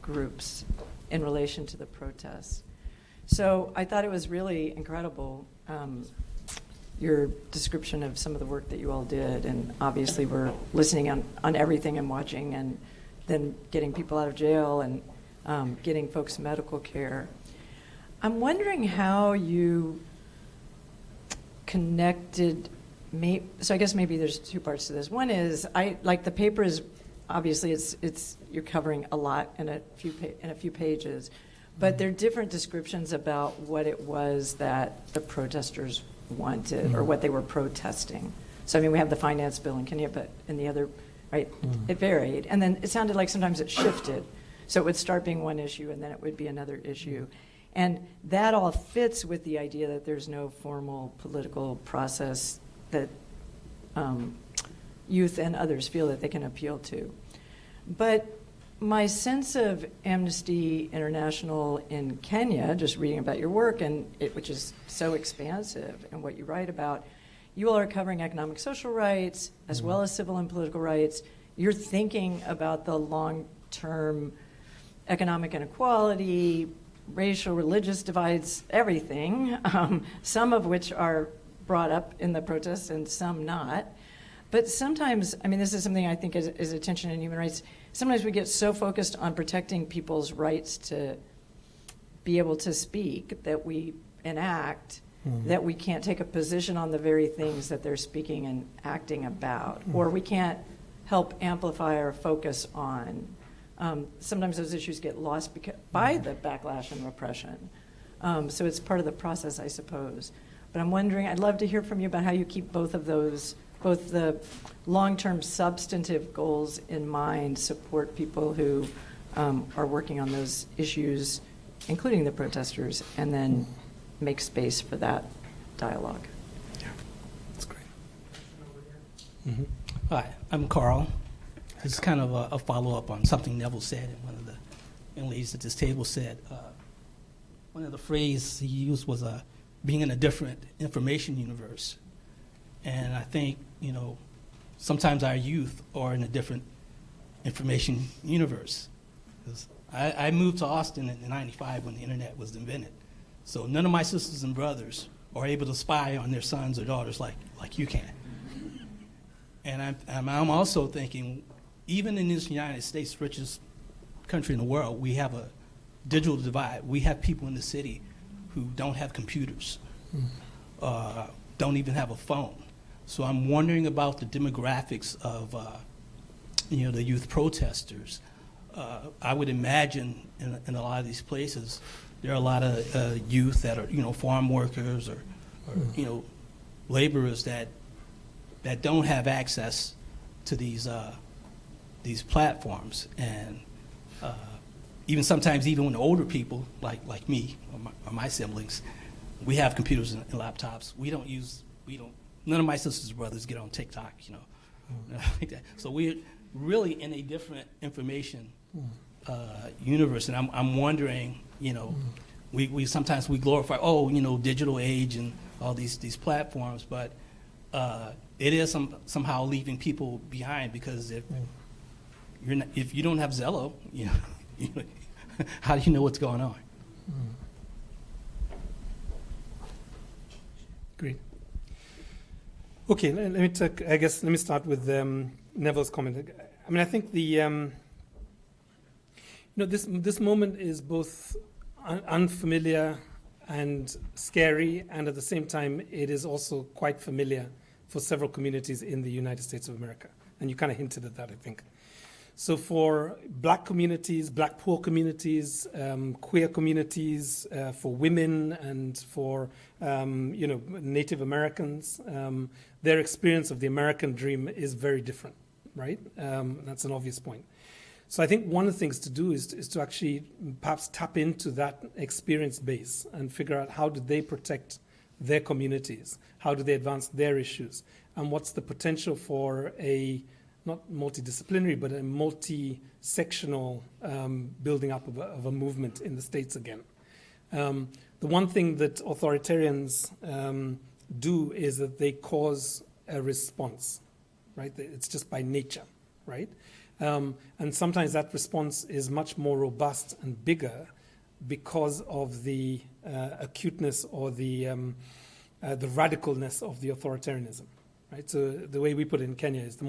groups in relation to the protests. So I thought it was really incredible, your description of some of the work that you all did, and obviously we're listening on everything and watching, and then getting people out of jail and getting folks medical care. I'm wondering how you connected, so I guess maybe there's two parts to this. One is, the paper is, obviously it's you're covering a lot in a few pages, but there are different descriptions about what it was that the protesters wanted or what they were protesting. So I mean, we have the finance bill in Kenya, but in the other, right, it varied. And then it sounded like sometimes it shifted. So it would start being one issue and then it would be another issue. And that all fits with the idea that there's no formal political process that youth and others feel that they can appeal to. But my sense of Amnesty International in Kenya, just reading about your work, which is so expansive and what you write about, you all are covering economic social rights as well as civil and political rights. You're thinking about the long-term economic inequality, racial, religious divides, everything, some of which are brought up in the protests and some not. But sometimes, I mean, this is something I think is a tension in human rights. Sometimes we get so focused on protecting people's rights to be able to speak that we enact that we can't take a position on the very things that they're speaking and acting about, or we can't help amplify or focus on. Sometimes those issues get lost by the backlash and repression. So it's part of the process, I suppose. But I'm wondering, I'd love to hear from you about how you keep both of those, both the long-term substantive goals in mind, support people who are working on those issues, including the protesters, and then make space for that dialogue. Yeah, that's great. Hi, I'm Carl. It's kind of a follow-up on something Neville said, and one of the young ladies at this table said. One of the phrases he used was being in a different information universe. And I think, sometimes our youth are in a different information universe. 'Cause I moved to Austin in '95 when the internet was invented. So none of my sisters and brothers are able to spy on their sons or daughters like you can. And I'm also thinking, even in this United States, richest country in the world, we have a digital divide. We have people in the city who don't have computers, don't even have a phone. So I'm wondering about the demographics of, the youth protesters. I would imagine in a lot of these places, there are a lot of youth that are, farm workers or laborers that don't have access to these platforms, and even sometimes, even when the older people like me or my siblings, we have computers and laptops. None of my sisters and brothers get on TikTok, like that. So we're really in a different information universe, and I'm wondering, we sometimes we glorify, digital age and all these platforms, but it is somehow leaving people behind, because if you don't have Zello, how do you know what's going on? Great. Okay, let me start with Neville's comment. I mean, I think this moment is both unfamiliar and scary, and at the same time, it is also quite familiar for several communities in the United States of America. And you kind of hinted at that, I think. So for black communities, black poor communities, queer communities, for women and for Native Americans, their experience of the American dream is very different, right? That's an obvious point. So I think one of the things to do is to actually perhaps tap into that experience base and figure out how do they protect their communities, how do they advance their issues, and what's the potential for a not multidisciplinary, but a multi-sectional building up of a movement in the States again. The one thing that authoritarians do is that they cause a response, right? It's just by nature, right? And sometimes that response is much more robust and bigger because of the acuteness or the radicalness of the authoritarianism, right? So the way we put it in Kenya is the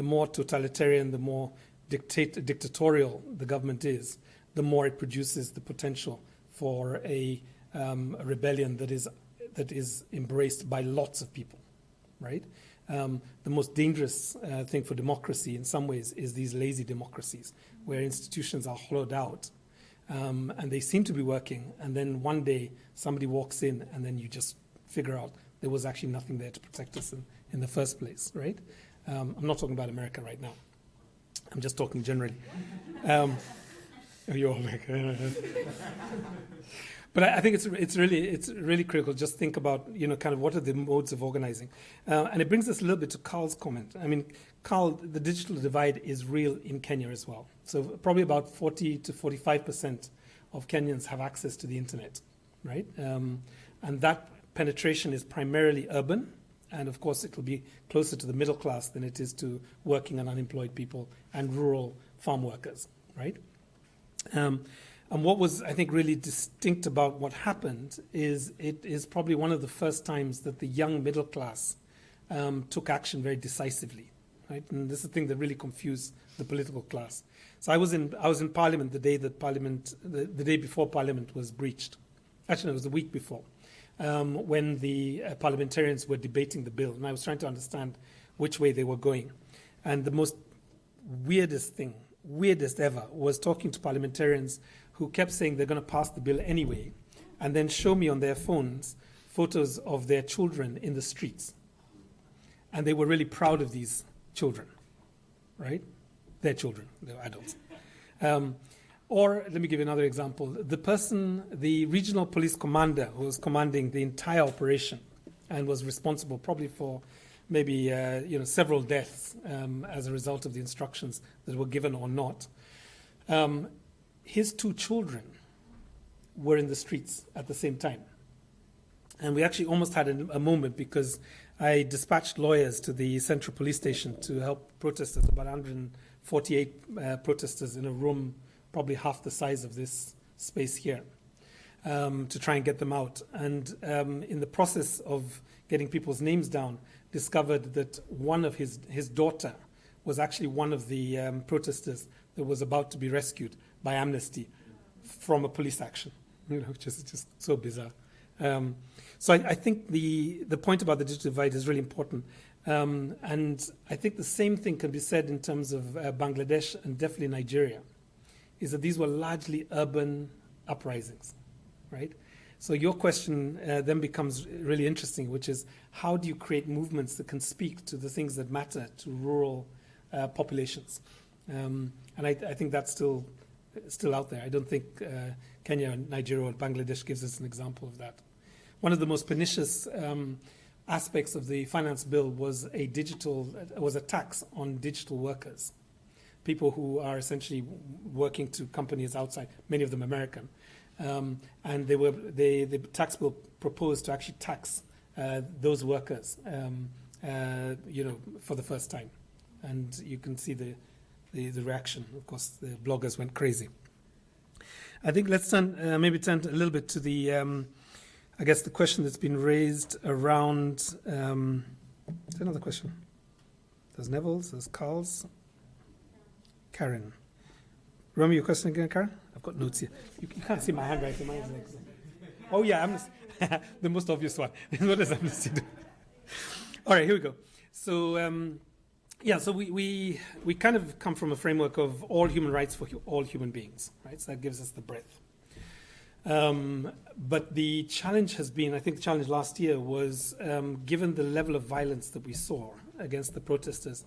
more totalitarian, the more dictatorial the government is, the more it produces the potential for a rebellion that is embraced by lots of people, right? The most dangerous thing for democracy in some ways is these lazy democracies where institutions are hollowed out and they seem to be working, and then one day somebody walks in and then you just figure out there was actually nothing there to protect us in the first place, right? I'm not talking about America right now. I'm just talking generally. You're America. But I think it's really critical. Just think about kind of what are the modes of organizing, and it brings us a little bit to Carl's comment. I mean, Carl, the digital divide is real in Kenya as well. So probably about 40 to 45% of Kenyans have access to the internet, right? And that penetration is primarily urban, and of course it will be closer to the middle class than it is to working and unemployed people and rural farm workers, right? And what was, I think, really distinct about what happened is it is probably one of the first times that the young middle class took action very decisively, right? And this is the thing that really confused the political class. So I was in Parliament the day that the day before Parliament was breached. Actually, no, it was the week before, when the parliamentarians were debating the bill, and I was trying to understand which way they were going. And the most weirdest ever, was talking to parliamentarians who kept saying they're going to pass the bill anyway, and then show me on their phones photos of their children in the streets. And they were really proud of these children, right? Their children, they're adults. Or let me give you another example. The regional police commander who was commanding the entire operation and was responsible probably for maybe several deaths as a result of the instructions that were given or not. His two children were in the streets at the same time. And we actually almost had a moment because I dispatched lawyers to the central police station to help protesters, about 148 protesters in a room probably half the size of this space here, to try and get them out. And in the process of getting people's names down, discovered that one of his daughter was actually one of the protesters that was about to be rescued by Amnesty from a police action, which is just so bizarre. So I think the point about the digital divide is really important. And I think the same thing can be said in terms of Bangladesh and definitely Nigeria, is that these were largely urban uprisings, right? So your question then becomes really interesting, which is how do you create movements that can speak to the things that matter to rural populations? And I think that's still out there. I don't think Kenya, Nigeria, or Bangladesh gives us an example of that. One of the most pernicious aspects of the finance bill was a tax on digital workers. people who are essentially working to companies outside, many of them American. And the tax bill proposed to actually tax those workers, for the first time. And you can see the reaction. Of course, the bloggers went crazy. I think let's turn a little bit to the, I guess, the question that's been raised around. There's another question. There's Neville's, there's Carl's. Karen. Remember your question again, Karen? I've got notes here. You can't see my handwriting. Mine's like, oh, yeah, Amnesty. The most obvious one. What does Amnesty do? All right, here we go. So, so we kind of come from a framework of all human rights for all human beings, right? So that gives us the breadth. But the challenge has been, I think the challenge last year was, given the level of violence that we saw against the protesters,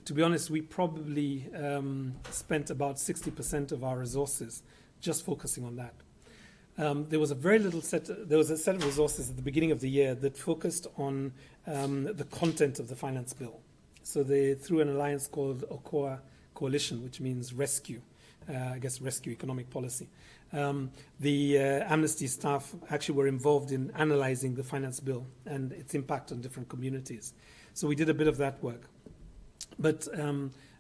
to be honest, we probably spent about 60% of our resources just focusing on that. There was a set of resources at the beginning of the year that focused on the content of the finance bill. So they threw an alliance called OCOA Coalition, which means rescue, rescue economic policy. The Amnesty staff actually were involved in analyzing the finance bill and its impact on different communities. So we did a bit of that work. But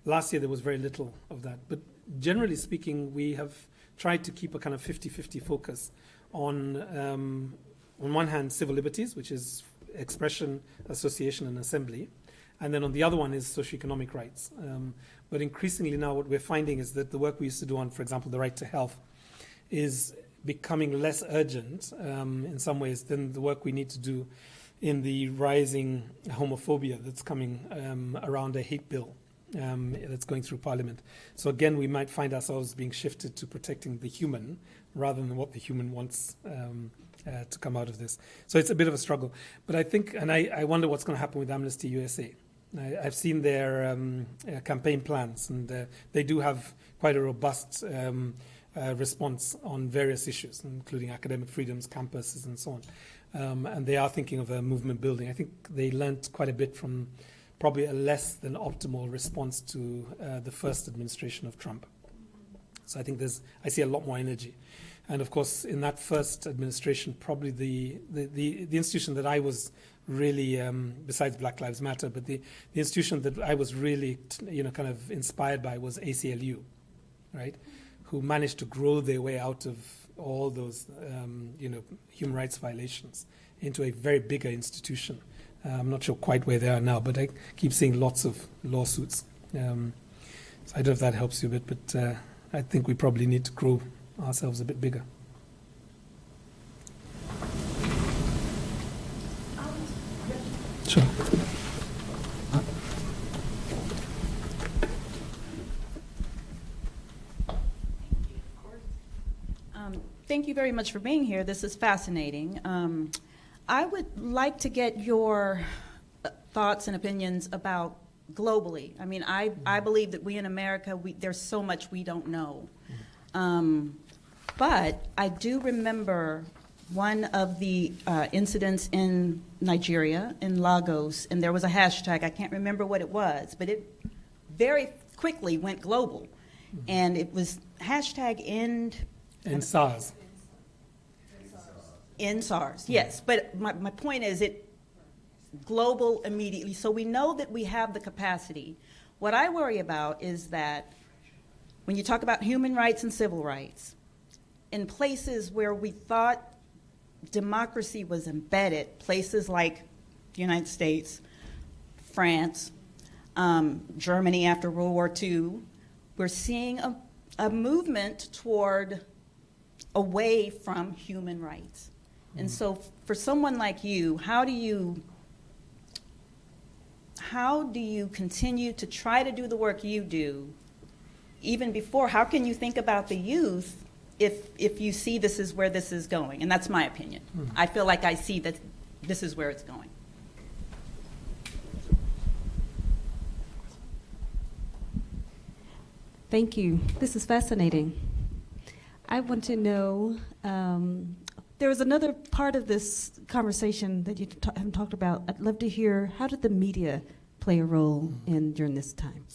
last year there was very little of that. But generally speaking, we have tried to keep a kind of 50-50 focus on one hand, civil liberties, which is expression, association, and assembly. And then on the other one is socioeconomic rights. But increasingly now what we're finding is that the work we used to do on, for example, the right to health is becoming less urgent in some ways than the work we need to do in the rising homophobia that's coming around a hate bill that's going through Parliament. So again, we might find ourselves being shifted to protecting the human rather than what the human wants to come out of this. So it's a bit of a struggle. But I think, and I wonder what's going to happen with Amnesty USA. I've seen their campaign plans, and they do have quite a robust response on various issues, including academic freedoms, campuses, and so on. And they are thinking of a movement building. I think they learned quite a bit from probably a less than optimal response to the first administration of Trump. So I think I see a lot more energy. And of course, in that first administration, probably the institution that I was really, besides Black Lives Matter, but the institution that I was really, kind of inspired by was ACLU, right? Who managed to grow their way out of all those, human rights violations into a very bigger institution. I'm not sure quite where they are now, but I keep seeing lots of lawsuits. So I don't know if that helps you a bit, but I think we probably need to grow ourselves a bit bigger. Sure. Thank you very much for being here. This is fascinating. I would like to get your thoughts and opinions about globally. I mean, I believe that we in America, there's so much we don't know. But I do remember one of the incidents in Nigeria, in Lagos, and there was a hashtag. I can't remember what it was, but it very quickly went global. And it was hashtag end SARS. In SARS, yes. But my point is it global immediately. So we know that we have the capacity. What I worry about is that when you talk about human rights and civil rights, in places where we thought democracy was embedded, places like the United States, France, Germany after World War II, we're seeing a movement toward away from human rights. And so for someone like you, how do you continue to try to do the work you do even before? How can you think about the youth if you see this is where this is going? And that's my opinion. I feel like I see that this is where it's going. Thank you. This is fascinating. I want to know, there was another part of this conversation that you haven't talked about. I'd love to hear, how did the media play a role during this time?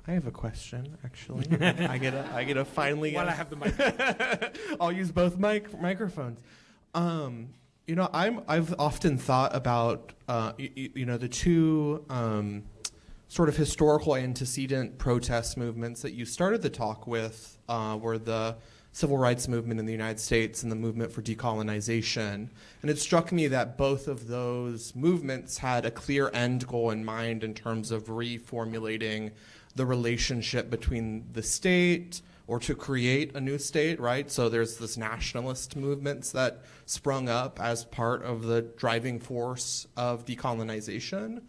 I have a question, actually. I get a finally. While I have the mic. I'll use both microphones. I've often thought about, the two sort of historical antecedent protest movements that you started the talk with were the civil rights movement in the United States and the movement for decolonization. And it struck me that both of those movements had a clear end goal in mind in terms of reformulating the relationship between the state or to create a new state, right? So there's this nationalist movements that sprung up as part of the driving force of decolonization.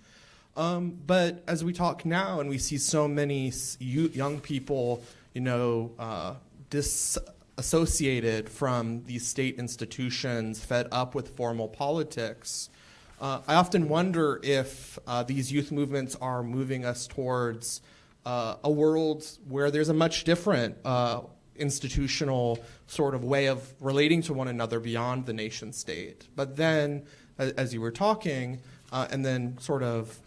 But as we talk now and we see so many young people, disassociated from these state institutions, fed up with formal politics, I often wonder if these youth movements are moving us towards a world where there's a much different institutional sort of way of relating to one another beyond the nation state. But then, as you were talking, and then sort of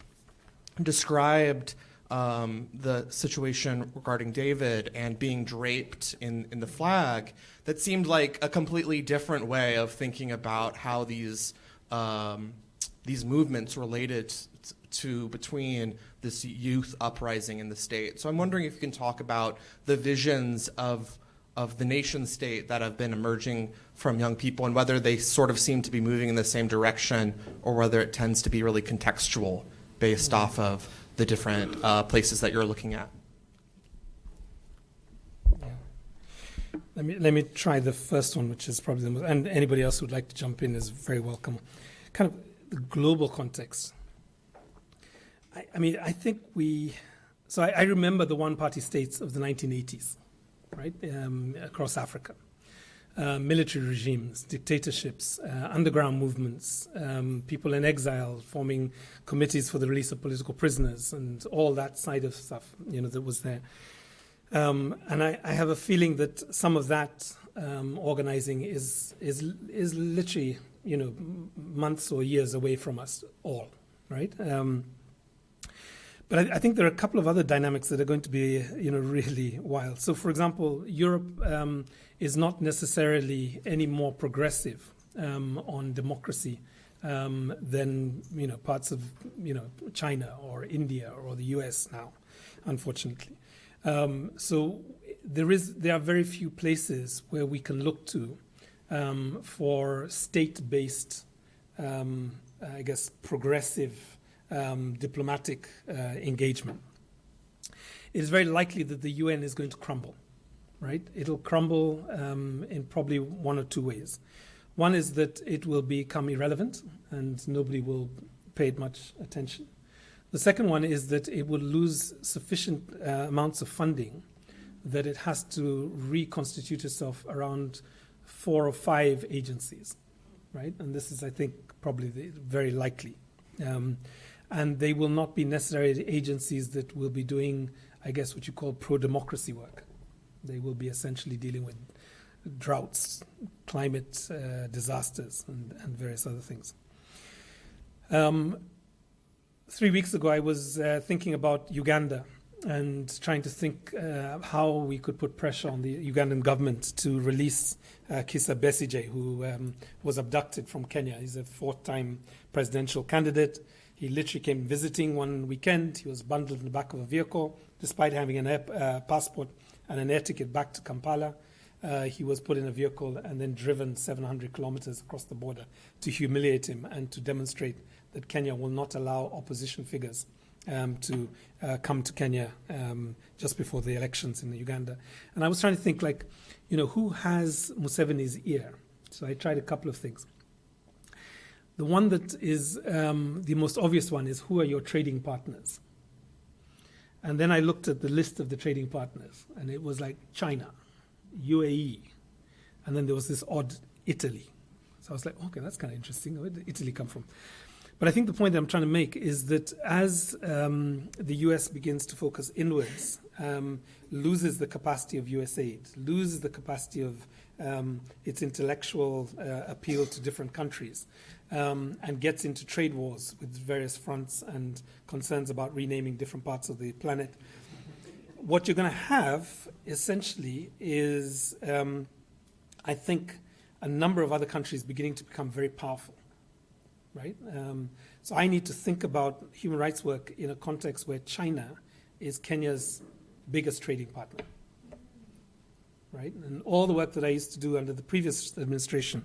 described the situation regarding David and being draped in the flag, that seemed like a completely different way of thinking about how these movements related to between this youth uprising in the state. So I'm wondering if you can talk about the visions of the nation state that have been emerging from young people and whether they sort of seem to be moving in the same direction or whether it tends to be really contextual based off of the different places that you're looking at. Yeah. Let me try the first one, which is probably the most, and anybody else who would like to jump in is very welcome. Kind of the global context. I think I remember the one-party states of the 1980s, right, across Africa. Military regimes, dictatorships, underground movements, people in exile forming committees for the release of political prisoners and all that side of stuff, that was there. And I have a feeling that some of that organizing is literally, months or years away from us all, right? But I think there are a couple of other dynamics that are going to be, really wild. So, for example, Europe is not necessarily any more progressive on democracy than, parts of, China or India or the US now, unfortunately. So there are very few places where we can look to for state-based, progressive diplomatic engagement. It is very likely that the UN is going to crumble, right? It'll crumble in probably one or two ways. One is that it will become irrelevant and nobody will pay it much attention. The second one is that it will lose sufficient amounts of funding that it has to reconstitute itself around 4 or 5 agencies, right? And this is, I think, probably very likely. And they will not be necessarily agencies that will be doing, what you call pro-democracy work. They will be essentially dealing with droughts, climate disasters, and various other things. 3 weeks ago, I was thinking about Uganda and trying to think how we could put pressure on the Ugandan government to release Kizza Besigye, who was abducted from Kenya. He's a 4th-time presidential candidate. He literally came visiting one weekend. He was bundled in the back of a vehicle, despite having a passport and an air ticket back to Kampala. He was put in a vehicle and then driven 700 kilometers across the border to humiliate him and to demonstrate that Kenya will not allow opposition figures to come to Kenya just before the elections in Uganda. And I was trying to think, who has Museveni's ear? So I tried a couple of things. The one that is the most obvious one is, who are your trading partners? And then I looked at the list of the trading partners, and it was like China, UAE, and then there was this odd Italy. So I was like, okay, that's kind of interesting. Where did Italy come from? But I think the point that I'm trying to make is that as the US begins to focus inwards, loses the capacity of USAID, loses the capacity of its intellectual appeal to different countries, and gets into trade wars with various fronts and concerns about renaming different parts of the planet, what you're going to have essentially is, I think, a number of other countries beginning to become very powerful, right? So I need to think about human rights work in a context where China is Kenya's biggest trading partner, right? And all the work that I used to do under the previous administration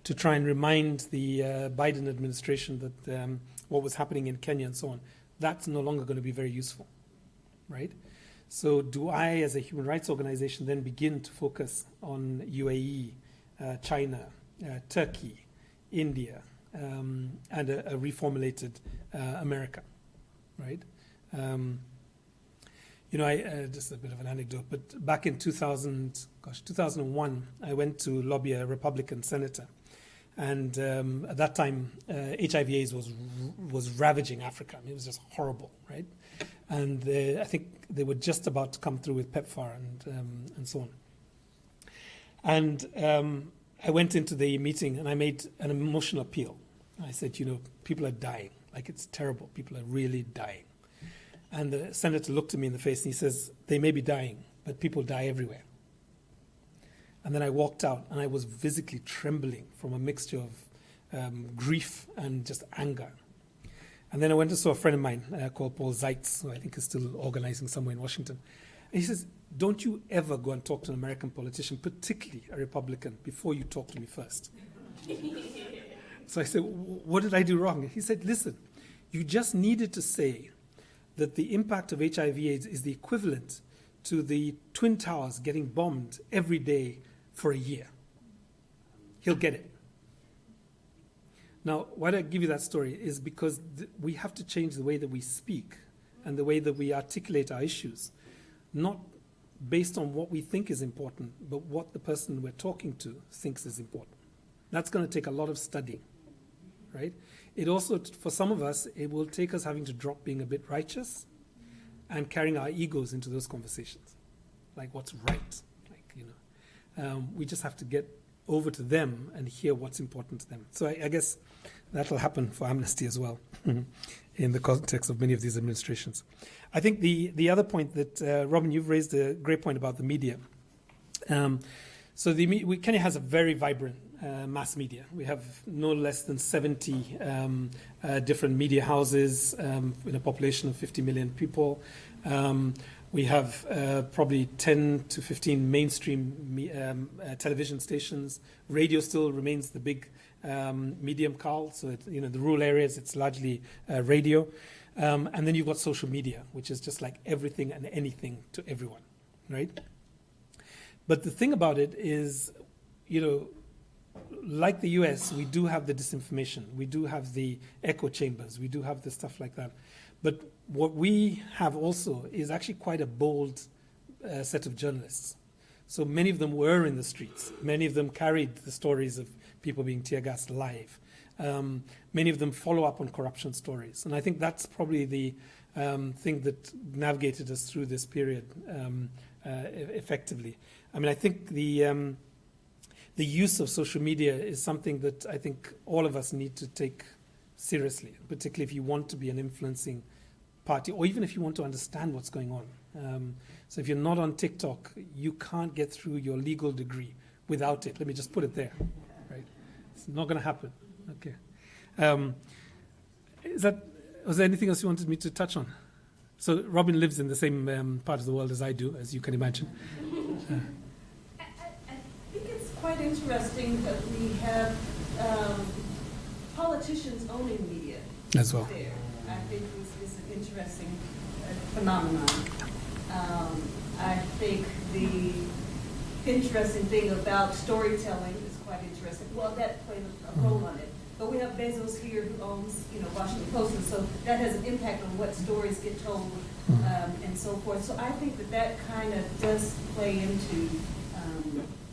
to try and remind the Biden administration that what was happening in Kenya and so on, that's no longer going to be very useful, right? So do I, as a human rights organization, then begin to focus on UAE, China, Turkey, India, and a reformulated America, right? Just a bit of an anecdote, but back in 2001, I went to lobby a Republican senator. And at that time, HIV/AIDS was ravaging Africa. I mean, it was just horrible, right? And I think they were just about to come through with PEPFAR and so on. And I went into the meeting and I made an emotional appeal. I said, people are dying. Like, it's terrible. People are really dying. And the senator looked at me in the face and he says, they may be dying, but people die everywhere. And then I walked out and I was physically trembling from a mixture of grief and just anger. And then I went and saw a friend of mine called Paul Zeitz, who I think is still organizing somewhere in Washington. And he says, don't you ever go and talk to an American politician, particularly a Republican, before you talk to me first. So I said, what did I do wrong? And he said, listen, you just needed to say that the impact of HIV/AIDS is the equivalent to the Twin Towers getting bombed every day for a year. He'll get it. Now, why do I give you that story is because we have to change the way that we speak and the way that we articulate our issues, not based on what we think is important, but what the person we're talking to thinks is important. That's going to take a lot of studying, right? It also, for some of us, it will take us having to drop being a bit righteous and carrying our egos into those conversations, like what's right. We just have to get over to them and hear what's important to them. So I guess that'll happen for Amnesty as well in the context of many of these administrations. I think the other point that, Robin, you've raised a great point about the media. So Kenya has a very vibrant mass media. We have no less than 70 different media houses in a population of 50 million people. We have probably 10 to 15 mainstream television stations. Radio still remains the big medium, Carl. So, the rural areas, it's largely radio. And then you've got social media, which is just like everything and anything to everyone, right? But the thing about it is, like the US, we do have the disinformation. We do have the echo chambers. We do have the stuff like that. But what we have also is actually quite a bold set of journalists. So many of them were in the streets. Many of them carried the stories of people being tear gassed live. Many of them follow up on corruption stories. And I think that's probably the thing that navigated us through this period effectively. I mean, I think the use of social media is something that I think all of us need to take seriously, particularly if you want to be an influencing party, or even if you want to understand what's going on. So if you're not on TikTok, you can't get through your legal degree without it. Let me just put it there. Right? It's not going to happen. Okay. Was there anything else you wanted me to touch on? So Robin lives in the same part of the world as I do, as you can imagine. I think it's quite interesting that we have politicians owning media as well. There. I think this is an interesting phenomenon. I think the interesting thing about storytelling is quite interesting. Well, that played a role on it. But we have Bezos here who owns, Washington Post, and so that has an impact on what stories get told and so forth. So I think that kind of does play into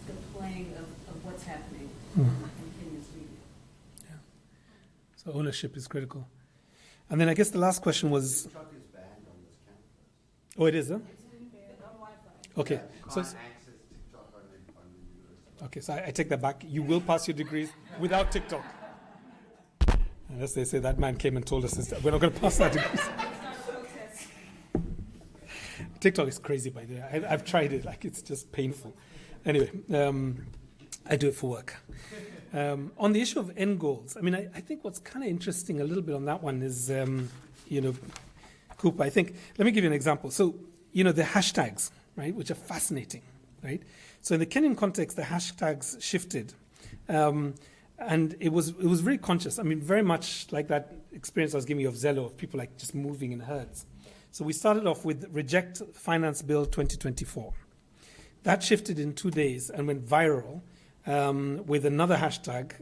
the playing of what's happening in Kenya's media. Yeah. So ownership is critical. And then I guess the last question was... TikTok is banned on this campus. Oh, it is, huh? It's on Wi-Fi. Okay. You So can't access TikTok on the university. Okay, so I take that back. You will pass your degrees without TikTok. Unless they say that man came and told us this, we're not going to pass that degrees. TikTok is crazy, by the way. I've tried it. Like, it's just painful. Anyway, I do it for work. On the issue of end goals, I mean, I think what's kind of interesting a little bit on that one is, Cooper, I think, let me give you an example. So, the hashtags, right, which are fascinating, right? So in the Kenyan context, the hashtags shifted. And it was very conscious. I mean, very much like that experience I was giving you of Zello, of people like just moving in herds. So we started off with Reject Finance Bill 2024. That shifted in 2 days and went viral with another hashtag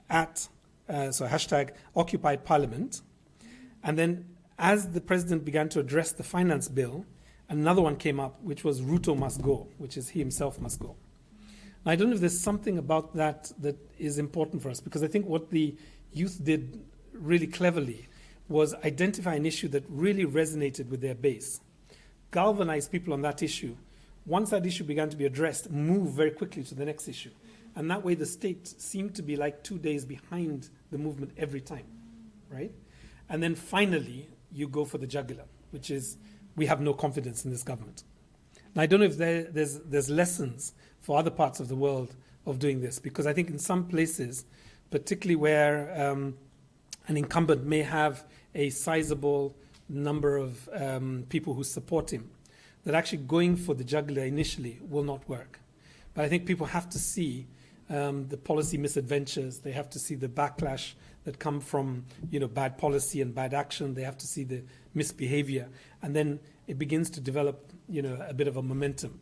hashtag Occupied Parliament. And then as the president began to address the finance bill, another one came up, which was Ruto must go, which is he himself must go. Now, I don't know if there's something about that that is important for us, because I think what the youth did really cleverly was identify an issue that really resonated with their base, galvanize people on that issue. Once that issue began to be addressed, move very quickly to the next issue. And that way the state seemed to be like 2 days behind the movement every time, right? And then finally, you go for the jugular, which is, we have no confidence in this government. Now, I don't know if there's lessons for other parts of the world of doing this, because I think in some places, particularly where an incumbent may have a sizable number of people who support him, that actually going for the jugular initially will not work. But I think people have to see the policy misadventures. They have to see the backlash that come from bad policy and bad action. They have to see the misbehavior, and then it begins to develop a bit of a momentum.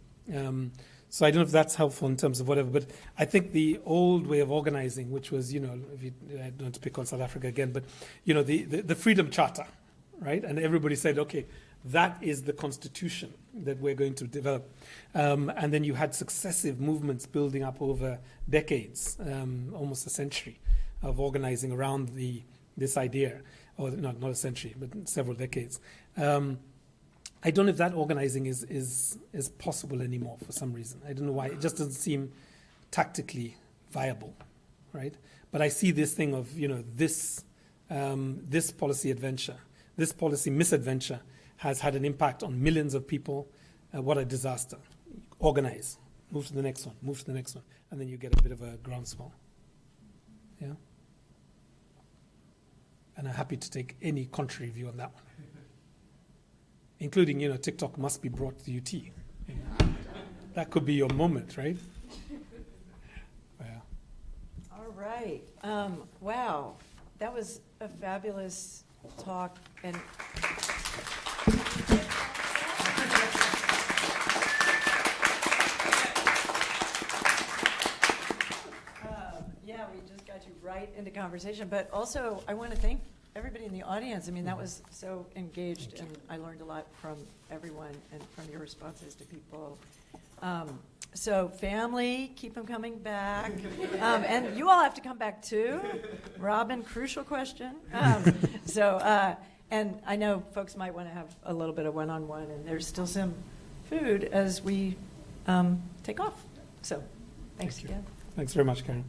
So I don't know if that's helpful in terms of whatever, but I think the old way of organizing, which was, if you, I don't want to pick on South Africa again, but the Freedom Charter, right? And everybody said, okay, that is the constitution that we're going to develop. And then you had successive movements building up over decades, almost a century, of organizing around this idea, or not a century, but several decades. I don't know if that organizing is possible anymore for some reason. I don't know why. It just doesn't seem tactically viable, right? But I see this thing of, this policy adventure, this policy misadventure has had an impact on millions of people. What a disaster. Organize. Move to the next one. Move to the next one. And then you get a bit of a groundswell. Yeah? And I'm happy to take any contrary view on that one. Including, TikTok must be brought to UT. That could be your moment, right? Yeah. All right. Wow. That was a fabulous talk. And yeah, we just got you right into conversation. But also, I want to thank everybody in the audience. I mean, that was so engaged, and I learned a lot from everyone and from your responses to people. So family, keep them coming back. And you all have to come back too. Robin, crucial question. And I know folks might want to have a little bit of one-on-one, and there's still some food as we take off. So thanks again. Thanks very much, Karen.